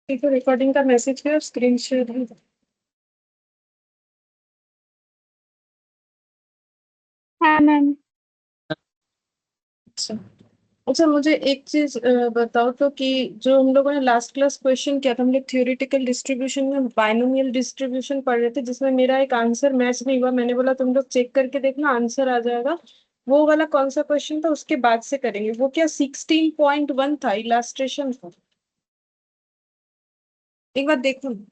ठीक है, रिकॉर्डिंग का मैसेज है और स्क्रीन शेयर है। हाँ मैम। अच्छा। अच्छा, मुझे एक चीज बताओ तो कि जो हम लोगों ने लास्ट क्लास क्वेश्चन किया था, हम लोग थ्योरेटिकल डिस्ट्रीब्यूशन में बाइनोमियल डिस्ट्रीब्यूशन पढ़ रहे थे, जिसमें मेरा एक आंसर मैच नहीं हुआ। मैंने बोला तुम लोग चेक करके देखना, आंसर आ जाएगा। वो वाला कौन सा क्वेश्चन था, उसके बाद से करेंगे। वो क्या 16.1 था, इलास्ट्रेशन था। एक बार देखो ना।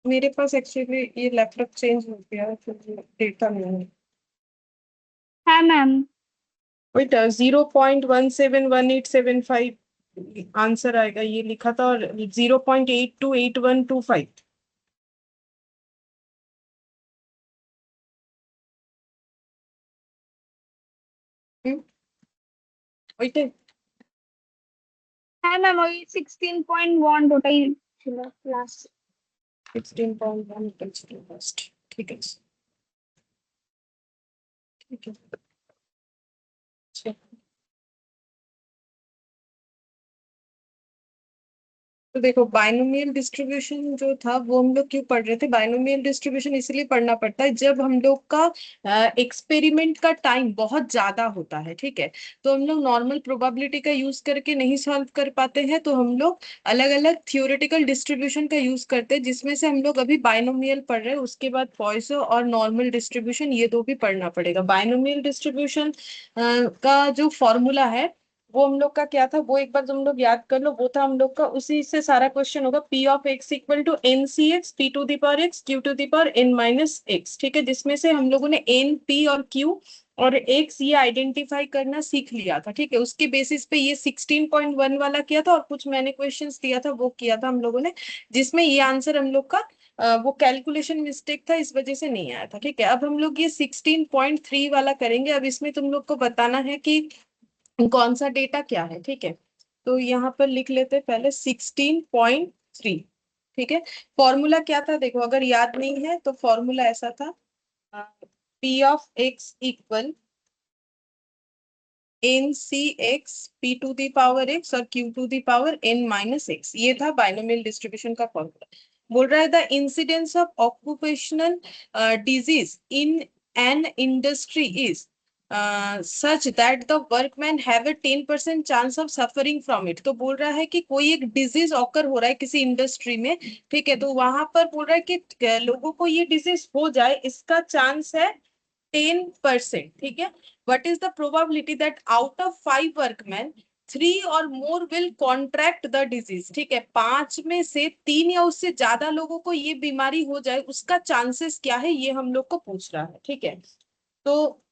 मेरे पास एक्चुअली ये लैपटॉप चेंज हो गया है, तो डेटा नहीं है। हाँ मैम। वही 0.171875 आंसर आएगा, ये लिखा था, और 0.828125। वही तो। हाँ मैम, ওই 16.1 ওটাই ছিল ক্লাস। 16.1 ठीक है। ठीक है। अच्छा। तो देखो, बाइनोमियल डिस्ट्रीब्यूशन जो था वो हम लोग क्यों पढ़ रहे थे। बाइनोमियल डिस्ट्रीब्यूशन इसलिए पढ़ना पड़ता है जब हम लोग का एक्सपेरिमेंट का टाइम बहुत ज्यादा होता है, ठीक है। तो हम लोग नॉर्मल प्रोबेबिलिटी का यूज करके नहीं सॉल्व कर पाते हैं, तो हम लोग अलग अलग थियोरेटिकल डिस्ट्रीब्यूशन का यूज करते हैं, जिसमें से हम लोग अभी बाइनोमियल पढ़ रहे हैं। उसके बाद पॉइसन और नॉर्मल डिस्ट्रीब्यूशन, ये दो भी पढ़ना पड़ेगा। बाइनोमियल डिस्ट्रीब्यूशन का जो फॉर्मूला है वो हम लोग का क्या था, वो एक बार तुम लोग याद कर लो। वो था हम लोग का, उसी से सारा क्वेश्चन होगा। P of x equal to N C x P to the power X Q to the power N minus X, ठीक है। जिसमें से हम लोगों ने एन, पी और क्यू और एक्स ये आइडेंटिफाई करना सीख लिया था, ठीक है। उसके बेसिस पे ये 16.1 वाला किया था, और कुछ मैंने क्वेश्चंस दिया था वो किया था हम लोगों ने, जिसमें ये आंसर हम लोग का वो कैलकुलेशन मिस्टेक था, इस वजह से नहीं आया था, ठीक है। अब हम लोग ये 16.3 वाला करेंगे। अब इसमें तुम लोग को बताना है कि कौन सा डेटा क्या है, ठीक है। तो यहाँ पर लिख लेते हैं पहले 16.3, ठीक है। फॉर्मूला क्या था देखो, अगर याद नहीं है तो फॉर्मूला ऐसा था, p of x equal n C x P to the power x और q to the power N minus x. ये था बाइनोमियल डिस्ट्रीब्यूशन का फॉर्मूला। बोल रहा है the incidence of occupational disease in an industry is such that the workman have a 10% chance of suffering from it. तो बोल रहा है कि कोई एक डिजीज ऑकर हो रहा है किसी इंडस्ट्री में, ठीक है। तो वहां पर बोल रहा है कि लोगों को ये डिजीज हो जाए, इसका चांस है 10%, ठीक है। What is the probability that out of 5 workmen 3 or more will contract the disease, ठीक है। 5 में से 3 या उससे ज्यादा लोगों को ये बीमारी हो जाए, उसका चांसेस क्या है, ये हम लोग को पूछ रहा है, ठीक है। तो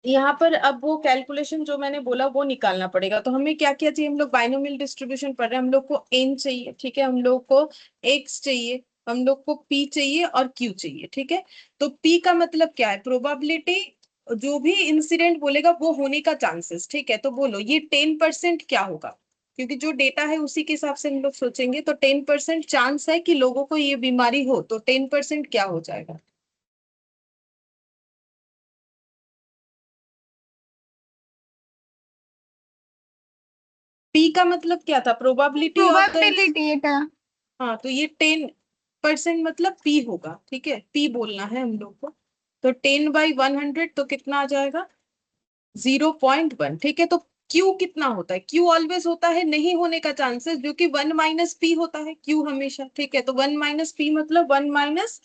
यहाँ पर अब वो कैलकुलेशन जो मैंने बोला वो निकालना पड़ेगा। तो हमें क्या क्या चाहिए, हम लोग बाइनोमियल डिस्ट्रीब्यूशन पढ़ रहे हैं, हम लोग को एन चाहिए, ठीक है। हम लोग को एक्स चाहिए, हम लोग को पी चाहिए और क्यू चाहिए, ठीक है। तो पी का मतलब क्या है, प्रोबेबिलिटी, जो भी इंसिडेंट बोलेगा वो होने का चांसेस, ठीक है। तो बोलो ये 10% क्या होगा, क्योंकि जो डेटा है उसी के हिसाब से हम लोग सोचेंगे। तो 10% चांस है कि लोगों को ये बीमारी हो, तो 10% क्या हो जाएगा। पी का मतलब क्या था, प्रोबेबिलिटी ऑफ द। প্রবাবিলিটি এটা। हाँ, तो ये 10% मतलब पी होगा, ठीक है। पी बोलना है हम लोग को। तो 10/100 तो कितना आ जाएगा, 0.1, ठीक है। तो क्यू कितना होता है, क्यू ऑलवेज होता है नहीं होने का चांसेस, जो कि 1 - पी होता है क्यू हमेशा, ठीक है। तो 1 - पी मतलब 1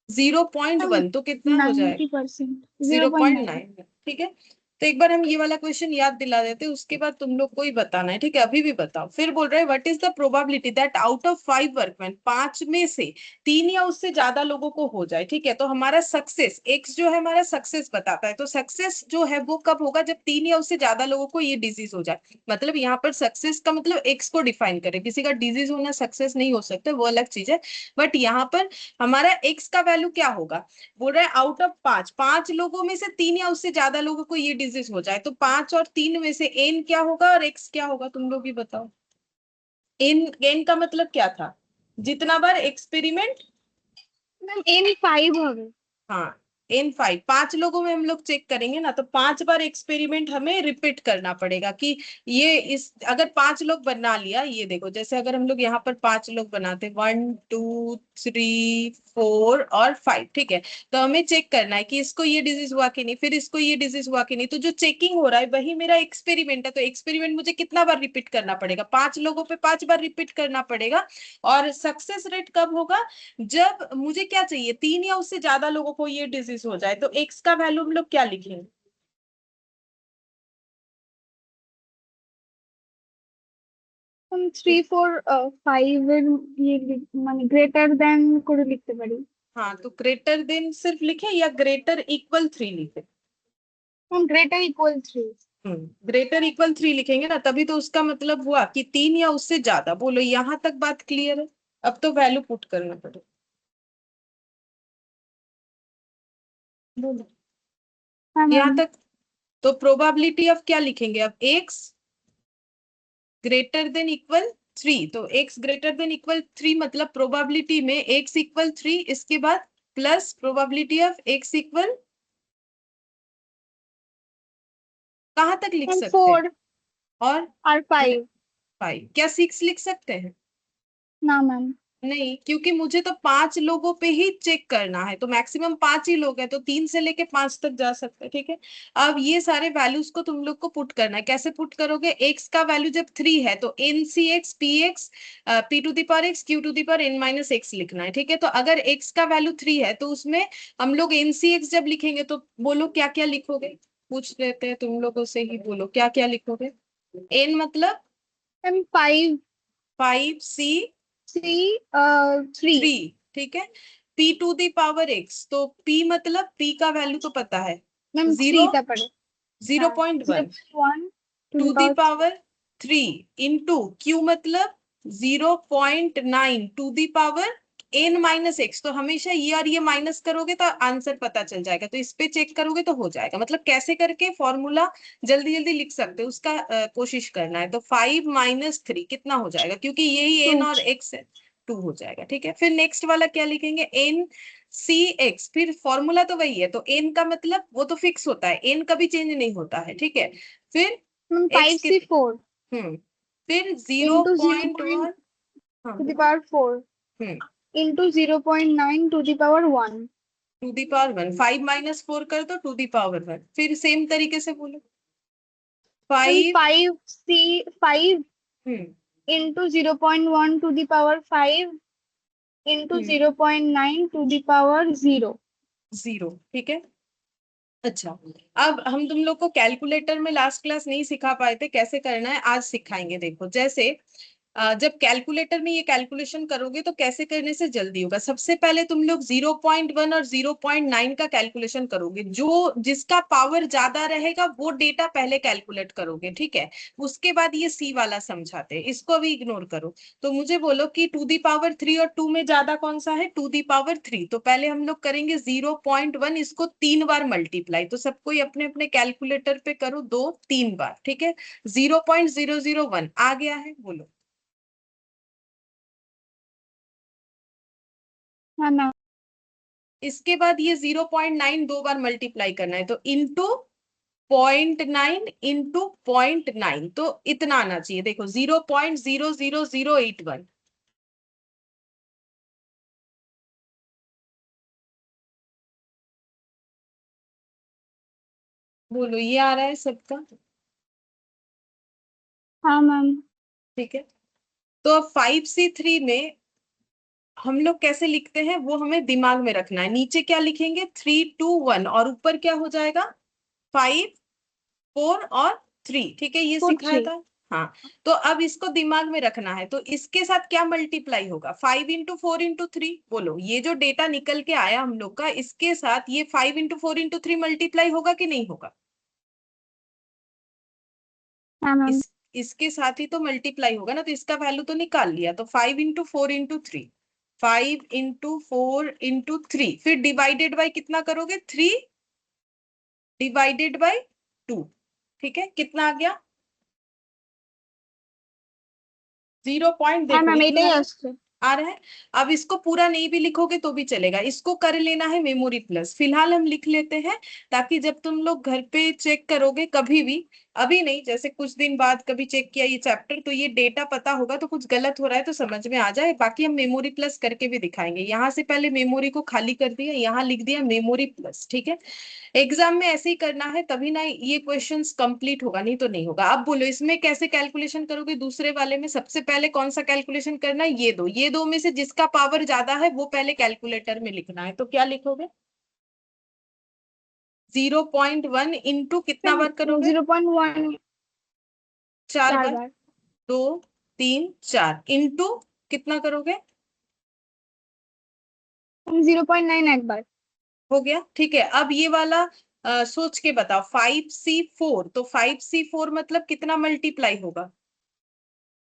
- 0.1, तो कितना हो जाएगा, 90%। 0.9। 0.9, ठीक है। तो एक बार हम ये वाला क्वेश्चन याद दिला देते हैं, उसके बाद तुम लोग को ही बताना है, ठीक है। अभी भी बताओ। फिर बोल रहे हैं what is the probability that out of 5 workman, 5 में से 3 या उससे ज्यादा लोगों को हो जाए, ठीक है। तो हमारा सक्सेस एक्स जो है हमारा सक्सेस बताता है। तो सक्सेस जो है वो कब होगा, जब 3 या उससे ज्यादा लोगों को ये डिजीज हो जाए। मतलब यहाँ पर सक्सेस का मतलब एक्स को डिफाइन करे, किसी का डिजीज होना सक्सेस नहीं हो सकता, वो अलग चीज है। बट यहाँ पर हमारा एक्स का वैल्यू क्या होगा, बोल रहा है आउट ऑफ 5, 5 लोगों में से 3 या उससे ज्यादा लोगों को ये डिजीज हो जाए। तो 5 और 3 में से एन क्या होगा और एक्स क्या होगा, तुम लोग ही बताओ। एन, एन का मतलब क्या था, जितना बार एक्सपेरिमेंट। ম্যাম N5 হবে। हाँ, N5 5 लोगों में हम लोग चेक करेंगे ना, तो 5 बार एक्सपेरिमेंट हमें रिपीट करना पड़ेगा कि ये इस अगर 5 लोग बना लिया, ये देखो जैसे अगर हम लोग यहाँ पर 5 लोग बनाते 1 2 3 4 और 5, ठीक है, तो हमें चेक करना है कि इसको ये डिजीज हुआ कि नहीं, फिर इसको ये डिजीज हुआ कि नहीं, तो जो चेकिंग हो रहा है वही मेरा एक्सपेरिमेंट है। तो एक्सपेरिमेंट मुझे कितना बार रिपीट करना पड़ेगा, 5 लोगों पे 5 बार रिपीट करना पड़ेगा। और सक्सेस रेट कब होगा, जब मुझे क्या चाहिए, 3 या उससे ज्यादा लोगों को ये डिजीज हो जाए। तो एक्स का वैल्यू हम लोग क्या लिखेंगे, हम 3 4 5 এর মানে গ্রেটার দেন করে লিখতে পারি। हाँ तो ग्रेटर देन सिर्फ लिखे या ग्रेटर इक्वल 3 लिखे, हम ग्रेटर इक्वल 3। ग्रेटर इक्वल 3 लिखेंगे ना, तभी तो उसका मतलब हुआ कि 3 या उससे ज्यादा। बोलो यहां तक बात क्लियर है, अब तो वैल्यू पुट करना पड़ेगा। बोलो हाँ यहाँ मैम। तक। तो प्रोबेबिलिटी ऑफ क्या लिखेंगे अब, एक्स ग्रेटर देन इक्वल 3, तो एक्स ग्रेटर देन इक्वल 3 मतलब प्रोबेबिलिटी में एक्स इक्वल 3, इसके बाद plus probability of x equal, कहां तक लिख हम सकते हैं, 4 और और 5। 5, क्या 6 लिख सकते हैं, ना मैम। नहीं, क्योंकि मुझे तो 5 लोगों पे ही चेक करना है, तो मैक्सिमम 5 ही लोग हैं, तो 3 से लेके 5 तक जा सकते हैं, ठीक है। अब ये सारे वैल्यूज को तुम लोग को पुट करना है, कैसे पुट करोगे, एक्स का वैल्यू जब 3 है तो N C x P X P to the power X Q to the power N minus X लिखना है, ठीक है। तो अगर एक्स का वैल्यू 3 है तो उसमें हम लोग एन सी एक्स जब लिखेंगे तो बोलो क्या क्या लिखोगे, पूछ लेते हैं तुम लोगों से ही, बोलो क्या क्या लिखोगे। एन मतलब हम 5 5 सी 3 3। 3, ठीक है। P to the power X, तो पी मतलब पी का वैल्यू तो पता है, मैम 3 जीरो, তারপরে। जीरो হ্যাঁ point one 0.1 to to the the power 3। Power 3 into Q मतलब 0.9 to the power N minus X. तो हमेशा ये और ये माइनस करोगे तो आंसर पता चल जाएगा, तो इस पे चेक करोगे तो हो जाएगा। मतलब कैसे करके फॉर्मूला जल्दी जल्दी लिख सकते हो उसका कोशिश करना है। तो 5 - 3 कितना हो जाएगा, क्योंकि यही 2। एन और एक्स है, 2 हो जाएगा, ठीक है। फिर नेक्स्ट वाला क्या लिखेंगे, एन सी एक्स, फिर फॉर्मूला तो वही है, तो एन का मतलब वो तो फिक्स होता है, एन कभी चेंज नहीं होता है, ठीक है। फिर मैम एक्स 5 के, সি 4 फिर जीरो into पॉइंट वन, 0. हाँ to the बोलो, power 4 hmm into 0.9 to the power 1। To the power 1, 5 - 4 कर दो टू दी पावर 1, फिर सेम तरीके से बोलो ma'am 5, 5 C 5 hmm into 0.1 to the power 5 into hmm 0.9 to the power 0। 0, ठीक है। अच्छा, अब हम तुम लोग को कैलकुलेटर में लास्ट क्लास नहीं सिखा पाए थे कैसे करना है, आज सिखाएंगे। देखो जैसे जब कैलकुलेटर में ये कैलकुलेशन करोगे तो कैसे करने से जल्दी होगा। सबसे पहले तुम लोग 0.1 और 0.9 का कैलकुलेशन करोगे, जो जिसका पावर ज्यादा रहेगा वो डेटा पहले कैलकुलेट करोगे, ठीक है। उसके बाद ये सी वाला समझाते हैं, इसको भी इग्नोर करो। तो मुझे बोलो कि टू दी पावर 3 और 2 में ज्यादा कौन सा है, टू दी पावर 3। तो पहले हम लोग करेंगे 0.1, इसको 3 बार मल्टीप्लाई, तो सबको अपने अपने कैलकुलेटर पे करो 2 3 बार, ठीक है। 0.001 आ गया है, बोलो। हाँ मैम। इसके बाद ये 0.9 दो बार मल्टीप्लाई करना है, तो इंटू 0.9 इंटू 0.9, तो इतना आना चाहिए। देखो 0.00081, बोलो ये आ रहा है सबका, हाँ मैम। ठीक है। तो अब 5C3 में हम लोग कैसे लिखते हैं वो हमें दिमाग में रखना है। नीचे क्या लिखेंगे, 3 2 1, और ऊपर क्या हो जाएगा, 5 4 और 3, ठीक है, ये 4 सिखाया 3। था। हाँ, तो अब इसको दिमाग में रखना है, तो इसके साथ क्या मल्टीप्लाई होगा, 5 × 4 × 3, बोलो ये जो डेटा निकल के आया हम लोग का, इसके साथ ये 5 × 4 × 3 मल्टीप्लाई होगा कि नहीं होगा, हाँ मैम। इसके साथ ही तो मल्टीप्लाई होगा ना, तो इसका वैल्यू तो निकाल लिया। तो 5 × 4 × 3, 5 × 4 × 3, फिर डिवाइडेड बाय कितना करोगे, 3 डिवाइडेड बाय 2, ठीक है, कितना आ गया, 0 पॉइंट, হ্যাঁ देखो ম্যাম इतना এটাই है। আসছে। आ रहा है। अब इसको पूरा नहीं भी लिखोगे तो भी चलेगा, इसको कर लेना है मेमोरी प्लस। फिलहाल हम लिख लेते हैं, ताकि जब तुम लोग घर पे चेक करोगे कभी भी, अभी नहीं, जैसे कुछ दिन बाद कभी चेक किया ये चैप्टर, तो ये डेटा पता होगा, तो कुछ गलत हो रहा है तो समझ में आ जाए। बाकी हम मेमोरी प्लस करके भी दिखाएंगे। यहाँ से पहले मेमोरी को खाली कर दिया, यहाँ लिख दिया मेमोरी प्लस, ठीक है। एग्जाम में ऐसे ही करना है, तभी ना ये क्वेश्चंस कंप्लीट होगा, नहीं तो नहीं होगा। अब बोलो इसमें कैसे कैलकुलेशन करोगे? दूसरे वाले में सबसे पहले कौन सा कैलकुलेशन करना है? ये दो में से जिसका पावर ज्यादा है वो पहले कैलकुलेटर में लिखना है। तो क्या लिखोगे? 0.1 इंटू कितना बार करोगे? 0.1 चार 4 बार। बार। 2 3 4 इंटू कितना करोगे? 0.9 एक बार। हो गया, ठीक है। अब ये वाला सोच के बताओ, 5C4, तो 5C4 मतलब कितना मल्टीप्लाई होगा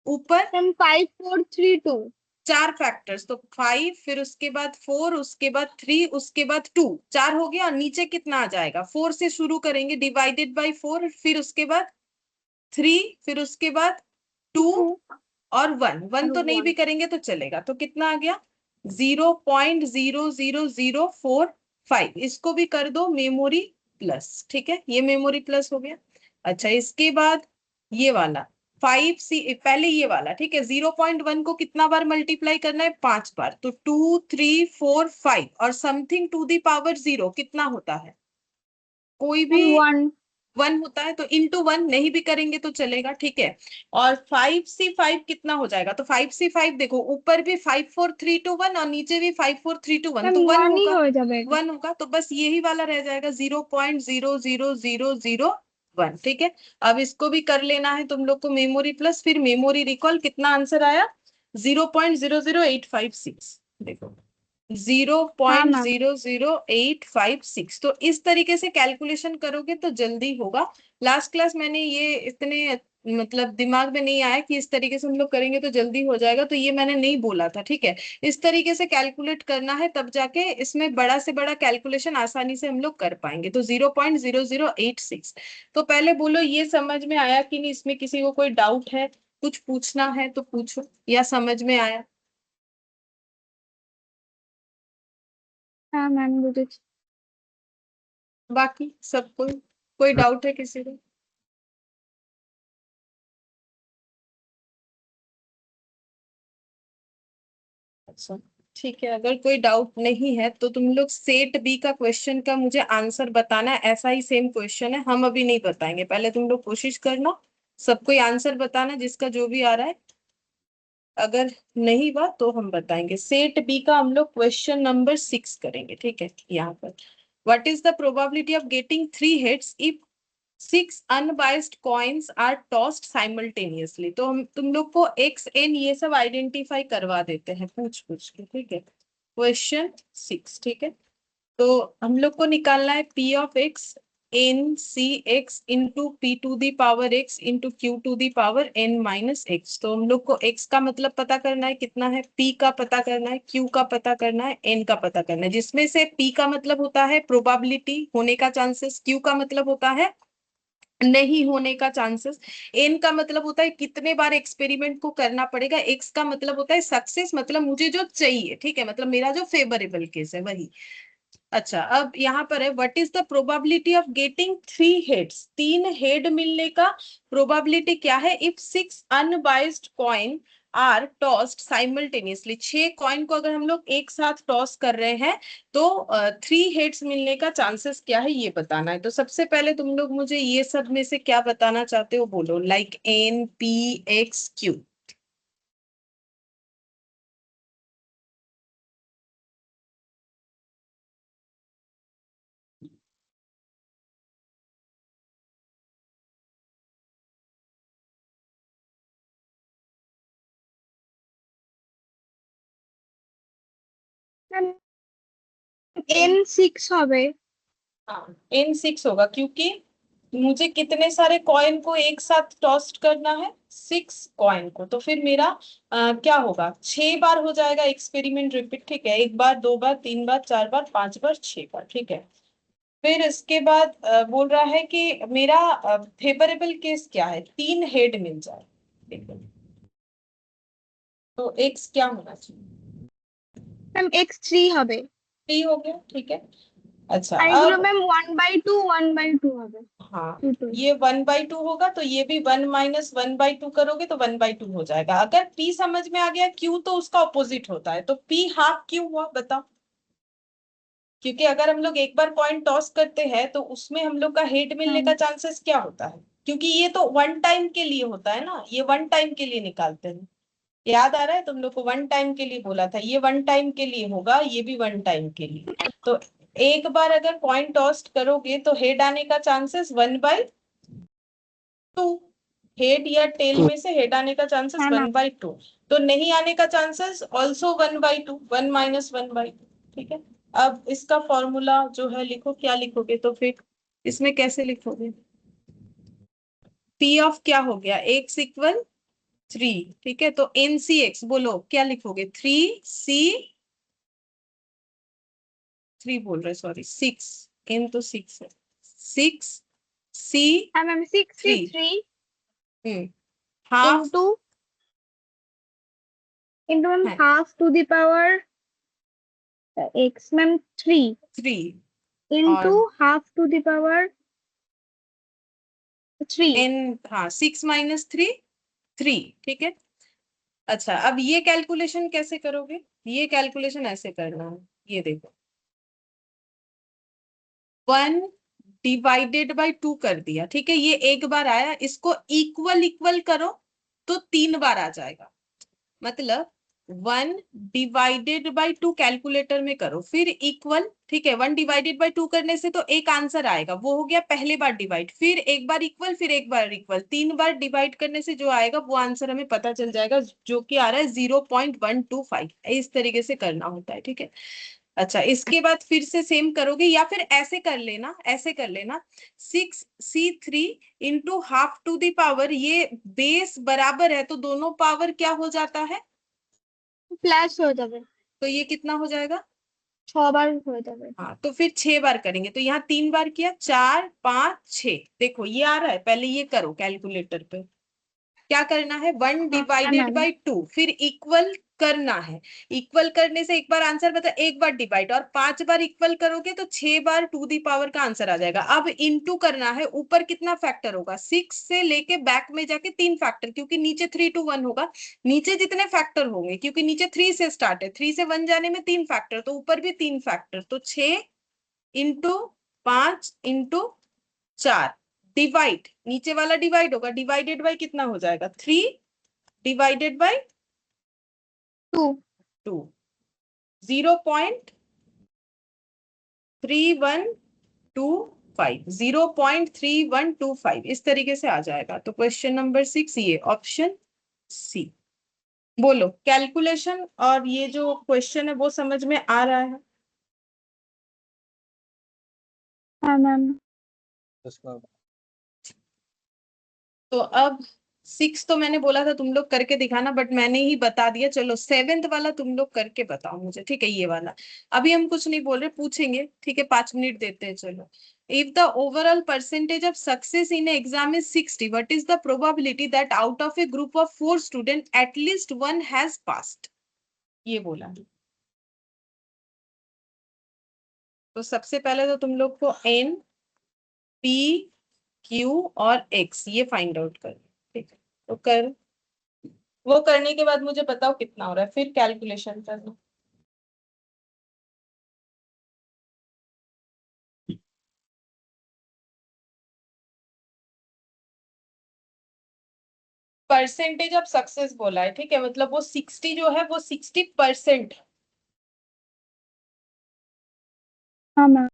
ऊपर? 5432। चार फैक्टर्स, तो 5, फिर उसके बाद 4, उसके बाद 3, उसके बाद 2, 4 हो गया। और नीचे कितना आ जाएगा? 4 से शुरू करेंगे, डिवाइडेड बाय 4, फिर उसके बाद 3, फिर उसके बाद 2 2 और 1। 1 और तो नहीं भी 1। करेंगे तो चलेगा। तो कितना आ गया? 0.00045। इसको भी कर दो मेमोरी प्लस, ठीक है, ये मेमोरी प्लस हो गया। अच्छा, इसके बाद ये वाला 5C, पहले ये वाला, ठीक है। 0.1 को कितना बार मल्टीप्लाई करना है? 5 बार। तो 2 3 4 5 और समथिंग टू दी पावर 0 कितना होता है? कोई भी 1। 1 होता है, तो इंटू 1 नहीं भी करेंगे तो चलेगा, ठीक है। और 5C5 कितना हो जाएगा? तो 5C5 देखो, ऊपर भी 5 4 3 2 1 और नीचे भी 5 4 3 2 1, तो 1 1 ही होगा। हो जाएगा। 1 होगा, तो बस यही वाला रह जाएगा, 0.00001, ठीक है। अब इसको भी कर लेना है तुम लोग को मेमोरी प्लस, फिर मेमोरी रिकॉल। कितना आंसर आया? 0.00856। देखो, जीरो हाँ point ma'am. Zero zero eight five six तो इस तरीके से कैलकुलेशन करोगे तो जल्दी होगा। लास्ट क्लास मैंने ये इतने मतलब दिमाग में नहीं आया कि इस तरीके से हम लोग करेंगे तो जल्दी हो जाएगा, तो ये मैंने नहीं बोला था, ठीक है। इस तरीके से कैलकुलेट करना है, तब जाके इसमें बड़ा से बड़ा कैलकुलेशन आसानी से हम लोग कर पाएंगे। तो 0.0086। तो पहले बोलो ये समझ में आया कि नहीं? इसमें किसी को कोई डाउट है, कुछ पूछना है तो पूछो, या समझ में आया? हाँ मैम मुझे। बाकी सब कोई डाउट है किसी को? अच्छा, ठीक है। अगर कोई डाउट नहीं है तो तुम लोग सेट बी का क्वेश्चन का मुझे आंसर बताना है। ऐसा ही सेम क्वेश्चन है, हम अभी नहीं बताएंगे, पहले तुम लोग कोशिश करना, सब कोई आंसर बताना जिसका जो भी आ रहा है। अगर नहीं हुआ तो हम बताएंगे। सेट बी का हम लोग क्वेश्चन नंबर 6 करेंगे, ठीक है। यहाँ पर what is the probability of getting 3 hits if 6 unbiased coins are tossed simultaneously? तो हम तुम लोग को एक्स एन ये सब आइडेंटिफाई करवा देते हैं पूछ पूछ के, ठीक है। क्वेश्चन 6, ठीक है। तो हम लोग को निकालना है P of X N C X into P to the power X into Q to the power N minus X. तो हम लोग को एक्स का मतलब पता करना है कितना है, पी का पता करना है, क्यू का पता करना है, एन का पता करना है। जिसमें से पी का मतलब होता है प्रोबेबिलिटी होने का चांसेस, क्यू का मतलब होता है नहीं होने का चांसेस, एन का मतलब होता है कितने बार एक्सपेरिमेंट को करना पड़ेगा, एक्स का मतलब होता है सक्सेस, मतलब मुझे जो चाहिए, ठीक है, मतलब मेरा जो फेवरेबल केस है वही। अच्छा, अब यहाँ पर है what is the probability of getting 3 heads? 3 head मिलने का प्रोबेबिलिटी क्या है? If 6 unbiased coin are tossed simultaneously, 6 coin को अगर हम लोग एक साथ टॉस कर रहे हैं तो 3 हेड्स मिलने का चांसेस क्या है ये बताना है। तो सबसे पहले तुम लोग मुझे ये सब में से क्या बताना चाहते हो बोलो, like an P x Q. Ma'am N6 হবে। हाँ, N6 होगा, क्योंकि मुझे कितने सारे कॉइन को एक साथ टॉस्ट करना है? 6 कॉइन को। तो फिर मेरा क्या होगा? 6 बार हो जाएगा एक्सपेरिमेंट रिपीट, ठीक है। 1 बार, 2 बार, 3 बार, 4 बार, 5 बार, 6 बार, ठीक है। फिर इसके बाद बोल रहा है कि मेरा फेवरेबल केस क्या है? 3 हेड मिल जाए, ठीक है। तो x क्या होना चाहिए? मैम x 3 হবে। 3 हो गया, ठीक है। अच्छा আর এগুলো अब ম্যাম 1/2 হবে। हाँ, 2 ये 1/2 होगा तो ये भी 1 - 1/2 करोगे तो 1/2 हो जाएगा। अगर p समझ में आ गया, q तो उसका ऑपोजिट होता है, तो p हाफ क्यों हुआ बताओ? क्योंकि अगर हम लोग एक बार कॉइन टॉस करते हैं तो उसमें हम लोग का हेड मिलने का हाँ चांसेस क्या होता है? क्योंकि ये तो वन टाइम के लिए होता है ना, ये वन टाइम के लिए निकालते हैं। याद आ रहा है तुम लोग को, वन टाइम के लिए बोला था, ये वन टाइम के लिए होगा, ये भी वन टाइम के लिए। तो एक बार अगर कॉइन टॉस करोगे तो हेड आने का चांसेस 1/2, हेड या टेल में से हेड आने का चांसेस हाँ ম্যাম। 1/2। तो नहीं आने का चांसेस ऑल्सो 1/2, 1 - 1/2। ठीक है। अब इसका फॉर्मूला जो है लिखो, क्या लिखोगे तो फिर इसमें कैसे लिखोगे? पी ऑफ क्या हो गया, एक्स इक्वल 3, ठीक है। तो एन सी एक्स बोलो क्या लिखोगे, 3 C, 3 बोल रहे सॉरी 6, एन तो 6 है, 6 C হ্যাঁ ম্যাম 3, 63 हाफ, ইন্টু ম্যাম है half to the power x ma'am 3 3, into और half to the power 3। N, हाँ 6 - 3 3, ठीक है। अच्छा अब ये कैलकुलेशन कैसे करोगे? ये कैलकुलेशन ऐसे करना है, ये देखो, 1/2 कर दिया, ठीक है। ये एक बार आया, इसको इक्वल इक्वल करो तो 3 बार आ जाएगा। मतलब 1/2 कैलकुलेटर में करो, फिर इक्वल, ठीक है। 1/2 करने से तो एक आंसर आएगा, वो हो गया पहले बार डिवाइड, फिर एक बार इक्वल, फिर एक बार इक्वल, 3 बार डिवाइड करने से जो आएगा वो आंसर हमें पता चल जाएगा, जो कि आ रहा है 0.125। इस तरीके से करना होता है, ठीक है। अच्छा इसके बाद फिर से सेम करोगे, या फिर ऐसे कर लेना, ऐसे कर लेना, 6C3 into half to the power, ये बेस बराबर है तो दोनों पावर क्या हो जाता है, প্লাস হয়ে যাবে, तो ये कितना हो जाएगा? 6 বার হয়ে যাবে। हाँ तो फिर 6 बार करेंगे, तो यहाँ 3 बार किया, 4 5 6, देखो ये आ रहा है। पहले ये करो कैलकुलेटर पे, क्या करना है, वन হ্যাঁ डिवाइडेड ম্যাম। बाई टू, फिर इक्वल करना है। इक्वल करने से एक बार आंसर बता, एक बार डिवाइड, और 5 बार इक्वल करोगे तो 6 बार टू दी पावर का आंसर आ जाएगा। अब इनटू करना है, ऊपर कितना फैक्टर होगा, 6 से लेके बैक में जाके 3 फैक्टर, क्योंकि नीचे 3 to 1 होगा। नीचे जितने फैक्टर होंगे, क्योंकि नीचे 3 से स्टार्ट है, 3 से 1 जाने में 3 फैक्टर, तो ऊपर भी 3 फैक्टर, तो 6 इंटू 5 इंटू 4, डिवाइड, नीचे वाला डिवाइड होगा, डिवाइडेड बाई कितना हो जाएगा, 3 डिवाइडेड बाई 2। 2, 0.3125, 0.3125 इस तरीके से आ जाएगा। तो क्वेश्चन नंबर 6 ये ऑप्शन सी। बोलो कैलकुलेशन और ये जो क्वेश्चन है वो समझ में आ रहा है? হ্যাঁ ম্যাম। तो अब 6 तो मैंने बोला था तुम लोग करके दिखाना, बट मैंने ही बता दिया। चलो 7th वाला तुम लोग करके बताओ मुझे, ठीक है। ये वाला अभी हम कुछ नहीं बोल रहे, पूछेंगे, ठीक है। 5 मिनट देते हैं, चलो। If the overall percentage of success in exam is 60, what is the probability that out of A group of 4 student at least one has passed? ये बोला। तो सबसे पहले तो तुम लोग को एन, पी, क्यू और एक्स ये फाइंड आउट कर, ठीक है। तो कर, वो करने के बाद मुझे बताओ कितना हो रहा है, फिर कैलकुलेशन करना। परसेंटेज ऑफ सक्सेस बोला है, ठीक है। मतलब वो 60 जो है वो 60%। हाँ ম্যাম।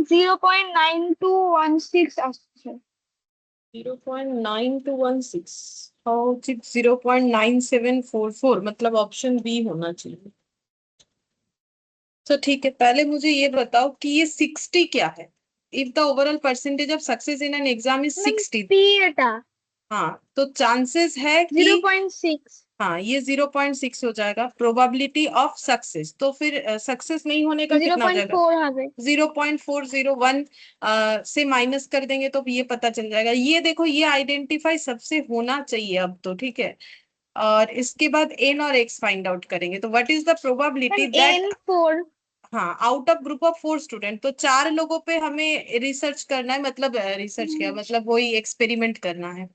0.9216 আসছে। 0.9216 और 0.9744, मतलब ऑप्शन बी होना चाहिए। तो ठीक है, पहले मुझे ये बताओ कि ये 60 क्या है। If the overall percentage of success in an exam is ma'am 60। P এটা हाँ, तो चांसेस है कि 0.6 हाँ ये 0.6 हो जाएगा। प्रोबेबिलिटी ऑफ सक्सेस, तो फिर सक्सेस नहीं होने का कितना हो जाएगा। 0.4 হবে। 0.401 से माइनस कर देंगे तो ये पता चल जाएगा। ये देखो, ये आइडेंटिफाई सबसे होना चाहिए अब तो, ठीक है। और इसके बाद एन और एक्स फाइंड आउट करेंगे। तो what is the ma'am probability N that, 4 हाँ, out of group of 4 student, तो 4 लोगों पे हमें रिसर्च करना है, मतलब रिसर्च क्या मतलब वही एक्सपेरिमेंट करना है।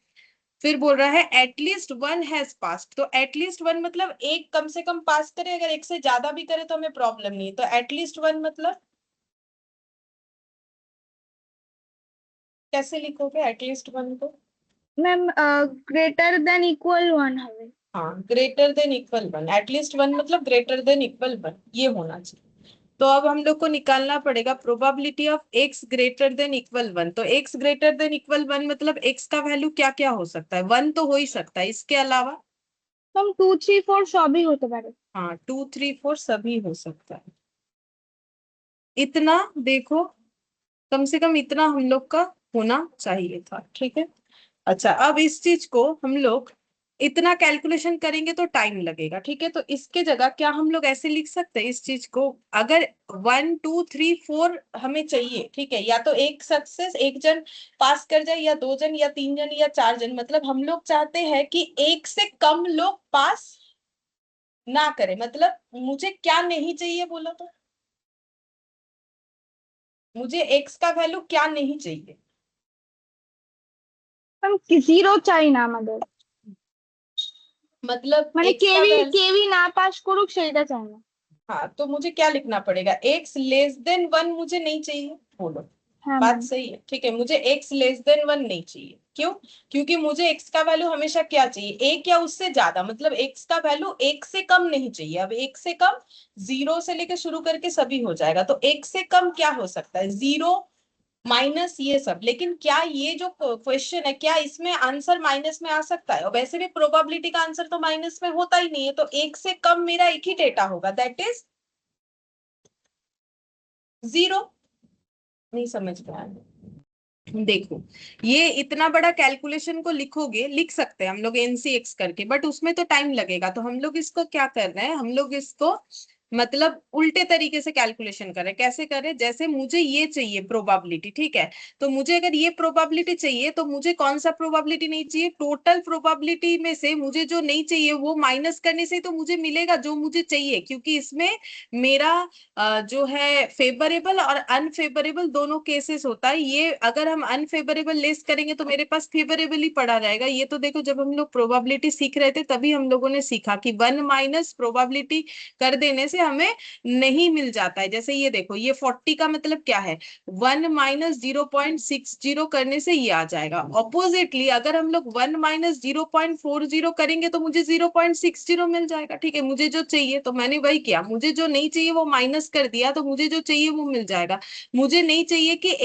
फिर बोल रहा है एटलीस्ट वन हैज पास्ड, तो एटलीस्ट वन मतलब एक कम से कम पास करे, अगर एक से ज्यादा भी करे तो हमें प्रॉब्लम नहीं है। तो एटलीस्ट वन मतलब कैसे लिखोगे एटलीस्ट वन को। मैम গ্রেটার দ্যান ইকুয়াল 1 হবে। हाँ, greater than equal one, at least one मतलब ग्रेटर देन इक्वल वन, ये होना चाहिए। तो अब हम लोग को निकालना पड़ेगा probability of x greater than equal one. तो x greater than equal one मतलब एक्स का वैल्यू क्या क्या हो सकता है, वन तो हो ही सकता है, इसके अलावा मैम 2 3 4 সবই হতে পারে। हाँ 2 3 4 सभी हो सकता है। इतना देखो, कम से कम इतना हम लोग का होना चाहिए था, ठीक है। अच्छा, अब इस चीज को हम लोग इतना कैलकुलेशन करेंगे तो टाइम लगेगा, ठीक है। तो इसके जगह क्या हम लोग ऐसे लिख सकते हैं इस चीज को, अगर 1 2 3 4 हमें चाहिए, ठीक है, या तो एक सक्सेस एक जन पास कर जाए, या 2 जन या 3 जन या 4 जन, मतलब हम लोग चाहते हैं कि एक से कम लोग पास ना करें। मतलब मुझे क्या नहीं चाहिए बोलो तो, मुझे एक्स का वैल्यू क्या नहीं चाहिए। ম্যাম জিরো চাই না আমাদের, मतलब মানে एक्स का কেউই वैल्यू, কেউই না পাস করুক সেইটা চাই না। हाँ, तो मुझे क्या लिखना पड़ेगा, एक्स लेस देन वन मुझे नहीं चाहिए, बोलो। হ্যাঁ बात ম্যাম। सही है, ठीक है, मुझे एक्स लेस देन वन नहीं चाहिए। क्यों? क्योंकि मुझे एक्स का वैल्यू हमेशा क्या चाहिए, एक या उससे ज्यादा, मतलब एक्स का वैल्यू एक से कम नहीं चाहिए। अब एक से कम, जीरो से लेकर शुरू करके सभी हो जाएगा, तो एक से कम क्या हो सकता है, जीरो माइनस ये सब। लेकिन क्या ये जो क्वेश्चन है, क्या इसमें आंसर माइनस में आ सकता है? और वैसे भी प्रोबेबिलिटी का आंसर तो माइनस में होता ही नहीं है, तो एक से कम मेरा एक ही डेटा होगा, दैट इज जीरो। नहीं समझ में आया? देखो, ये इतना बड़ा कैलकुलेशन को लिखोगे, लिख सकते हैं हम लोग एनसीएक्स करके, बट उसमें तो टाइम लगेगा। तो हम लोग इसको क्या कर रहे हैं, हम लोग इसको मतलब उल्टे तरीके से कैलकुलेशन कर रहे हैं। कैसे कर रहे हैं, जैसे मुझे ये चाहिए प्रोबेबिलिटी, ठीक है। तो मुझे अगर ये प्रोबेबिलिटी चाहिए तो मुझे कौन सा प्रोबेबिलिटी नहीं चाहिए, टोटल प्रोबेबिलिटी में से मुझे जो नहीं चाहिए वो माइनस करने से तो मुझे मिलेगा जो मुझे चाहिए, क्योंकि इसमें मेरा जो है फेवरेबल और अनफेवरेबल दोनों केसेस होता है। ये अगर हम अनफेवरेबल लेस करेंगे तो मेरे पास फेवरेबल ही पड़ा रहेगा। ये तो देखो, जब हम लोग प्रोबेबिलिटी सीख रहे थे तभी हम लोगों ने सीखा कि वन माइनस प्रोबेबिलिटी कर देने से हमें नहीं मिल जाता है। जैसे ये देखो, ये 40 का मतलब क्या है, वन माइनस 0.60 करने से ये आ जाएगा। ऑपोजिटली अगर हम लोग वन माइनस 0.40 करेंगे तो मुझे 0.60 मिल जाएगा, ठीक है। मुझे जो चाहिए तो मैंने वही किया, मुझे जो नहीं चाहिए वो माइनस कर दिया, तो मुझे जो चाहिए वो मिल जाएगा। मुझे नहीं चाहिए कि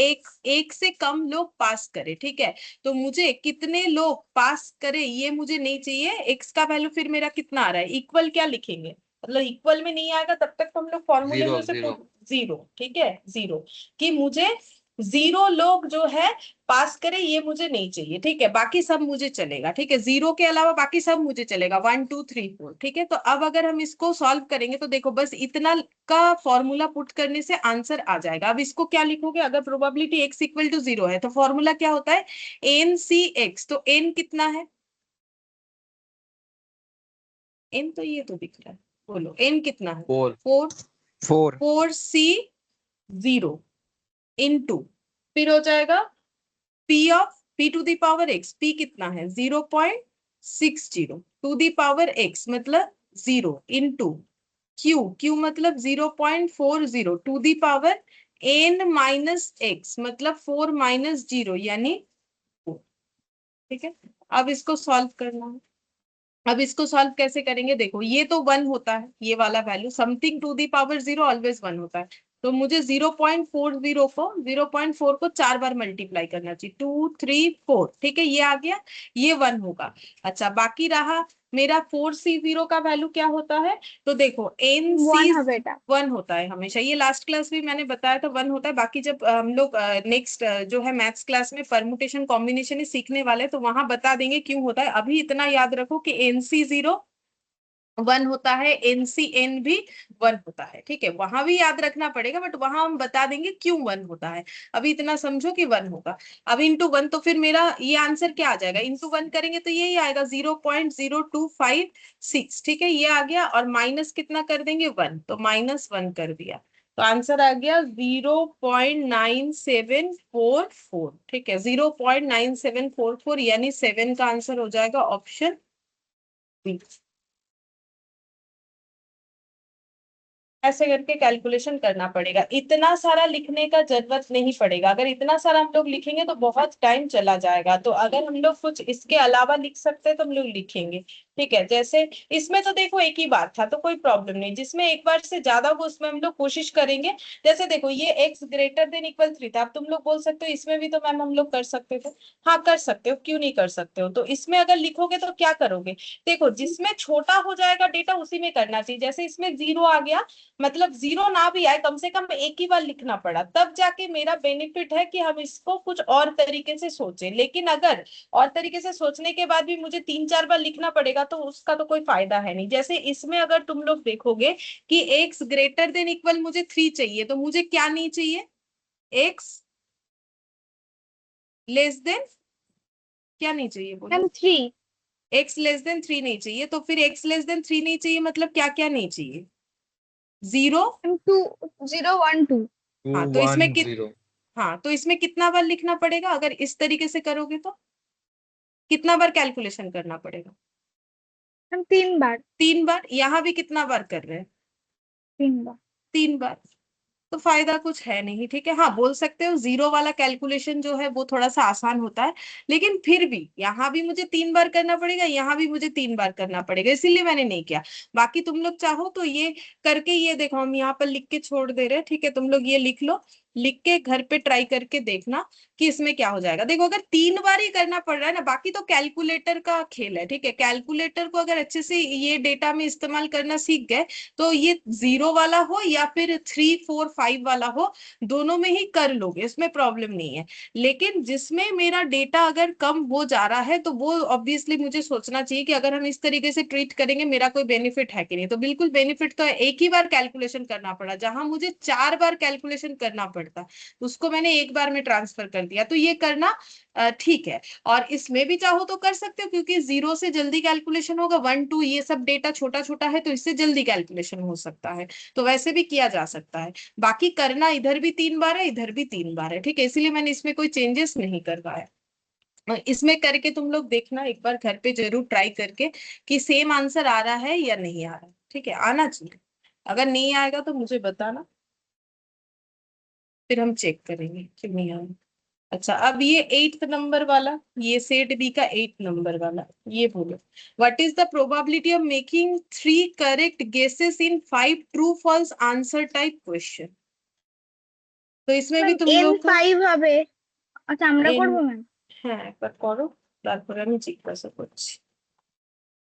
एक से कम लोग पास करे, ठीक है। तो मुझे कितने लोग पास करे ये मुझे नहीं चाहिए। एक्स का वैल्यू फिर मेरा कितना आ रहा है, इक्वल क्या लिखेंगे, मतलब इक्वल में नहीं आएगा तब तक तो हम लोग फॉर्मूले में जीरो उसे जीरो जीरो, ठीक है, जीरो। कि मुझे जीरो लोग जो है पास करे ये मुझे नहीं चाहिए, ठीक है। बाकी सब मुझे चलेगा, ठीक है, जीरो के अलावा बाकी सब मुझे चलेगा, 1 2 3 4, ठीक है। तो अब अगर हम इसको सॉल्व करेंगे तो देखो, बस इतना का फॉर्मूला पुट करने से आंसर आ जाएगा। अब इसको क्या लिखोगे, अगर probability X equal to zero है तो फॉर्मूला क्या होता है, एन सी एक्स। तो एन कितना है, एन तो ये तो दिख रहा है, बोलो एन कितना है, four 4। Four 4 C zero into, फिर हो जाएगा P of P to the power X. P कितना है, 0.60 टू दी पावर एक्स मतलब जीरो, इनटू क्यू, क्यू मतलब 0.40 to the power N minus X मतलब 4 - 0 यानी 4, ठीक है। अब इसको सॉल्व करना है। अब इसको सॉल्व कैसे करेंगे, देखो ये तो वन होता है, ये वाला value something to the power zero always one होता है। तो मुझे 0.4 को 4 बार मल्टीप्लाई करना चाहिए, 2 3 4, ठीक है, ये आ गया, ये 1 होगा। अच्छा, बाकी रहा मेरा 4C0 का वैल्यू क्या होता है, तो देखो एन सी वन है बेटा। 1 होता है हमेशा, ये लास्ट क्लास भी मैंने बताया था 1 होता है। बाकी जब हम लोग नेक्स्ट जो है मैथ्स क्लास में परमुटेशन कॉम्बिनेशन ही सीखने वाले हैं, तो वहां बता देंगे क्यों होता है। अभी इतना याद रखो कि NC0 1 होता है, NCN भी 1 होता है, ठीक है, वहां भी याद रखना पड़ेगा, बट वहां हम बता देंगे क्यों 1 होता है। अभी इतना समझो कि 1 होगा। अब इंटू 1, तो फिर मेरा ये आंसर क्या आ जाएगा, इंटू 1 करेंगे तो यही आएगा 0.0256, ठीक है, ये आ गया, और माइनस कितना कर देंगे 1, तो -1 कर दिया, तो आंसर आ गया 0.9744, ठीक है, 0.9744, यानी 7 का आंसर हो जाएगा ऑप्शन बी। ऐसे करके कैलकुलेशन करना पड़ेगा, इतना सारा लिखने का जरूरत नहीं पड़ेगा। अगर इतना सारा हम लोग लिखेंगे तो बहुत टाइम चला जाएगा, तो अगर हम लोग कुछ इसके अलावा लिख सकते हैं तो हम लोग लिखेंगे, ठीक है। जैसे इसमें तो देखो एक ही बात था, तो कोई प्रॉब्लम नहीं, जिसमें एक बार से ज्यादा हो उसमें हम लोग कोशिश करेंगे। जैसे देखो ये x > 3 था, अब तुम लोग बोल सकते हो इसमें भी तो मैम हम लोग कर सकते थे। हाँ कर सकते हो, क्यों नहीं कर सकते हो। तो इसमें अगर लिखोगे तो क्या करोगे, देखो जिसमें छोटा हो जाएगा डेटा उसी में करना चाहिए। जैसे इसमें 0 आ गया, मतलब 0 ना भी आए, कम से कम एक ही बार लिखना पड़ा, तब जाके मेरा बेनिफिट है कि हम इसको कुछ और तरीके से सोचें। लेकिन अगर और तरीके से सोचने के बाद भी मुझे 3 4 बार लिखना पड़ेगा, तो उसका तो कोई फायदा है नहीं। जैसे इसमें अगर तुम लोग देखोगे कि x > मुझे 3 चाहिए, तो मुझे क्या नहीं चाहिए, x < क्या नहीं चाहिए बोलो, मैम 3। x < 3 नहीं चाहिए, तो फिर x < 3 नहीं चाहिए, मतलब क्या क्या नहीं चाहिए, 0। मैम 2 0 1 2। हाँ टू तो इसमें वन जीरो हाँ तो इसमें कितना बार लिखना पड़ेगा, अगर इस तरीके से करोगे तो कितना बार कैलकुलेशन करना पड़ेगा, मैम 3 बार। 3 बार। यहाँ भी कितना बार कर रहे हैं, 3 बार। 3 बार। तो फायदा कुछ है नहीं, ठीक है। हाँ बोल सकते हो 0 वाला कैलकुलेशन जो है वो थोड़ा सा आसान होता है, लेकिन फिर भी यहाँ भी मुझे 3 बार करना पड़ेगा, यहाँ भी मुझे 3 बार करना पड़ेगा, इसीलिए मैंने नहीं किया। बाकी तुम लोग चाहो तो ये करके, ये देखो हम यहाँ पर लिख के छोड़ दे रहे हैं, ठीक है, तुम लोग ये लिख लो, लिख के घर पे ट्राई करके देखना कि इसमें क्या हो जाएगा। देखो अगर 3 बार ही करना पड़ रहा है ना, बाकी तो कैलकुलेटर का खेल है, ठीक है, कैलकुलेटर को अगर अच्छे से ये डेटा में इस्तेमाल करना सीख गए, तो ये 0 वाला हो या फिर 3 4 5 वाला हो, दोनों में ही कर लोगे, इसमें प्रॉब्लम नहीं है। लेकिन जिसमें मेरा डेटा अगर कम हो जा रहा है, तो वो ऑब्वियसली मुझे सोचना चाहिए कि अगर हम इस तरीके से ट्रीट करेंगे मेरा कोई बेनिफिट है कि नहीं। तो बिल्कुल बेनिफिट तो है, एक ही बार कैलकुलेशन करना पड़ा, जहां मुझे 4 बार कैलकुलेशन करना पड़ता, उसको मैंने एक बार में ट्रांसफर कर दिया, तो ये करना ठीक है। और इसमें भी चाहो तो कर सकते हो, क्योंकि 0 से जल्दी कैलकुलेशन होगा, 1 2 ये सब डेटा छोटा छोटा है, तो इससे जल्दी कैलकुलेशन हो सकता है, तो वैसे भी किया जा सकता है। बाकी करना इधर भी 3 बार है, इधर भी 3 बार है, ठीक है, इसीलिए मैंने इसमें कोई चेंजेस नहीं करवाया। इसमें करके तुम लोग देखना एक बार घर पे जरूर ट्राई करके कि सेम आंसर आ रहा है या नहीं आ रहा, ठीक है, आना चाहिए। अगर नहीं आएगा तो मुझे बताना, फिर हम चेक करेंगे कि नहीं आएगा। अच्छा, अब ये 8th नंबर वाला, ये सेट बी का 8 नंबर वाला, ये बोलो, what is the probability of making 3 correct guesses in 5 true false answer type question. तो इसमें भी मैम तुम n लोग को 5 হবে। আচ্ছা আমরা इन করব ম্যাম। হ্যাঁ একবার করো, তারপরে আমি জিজ্ঞাসা করছি।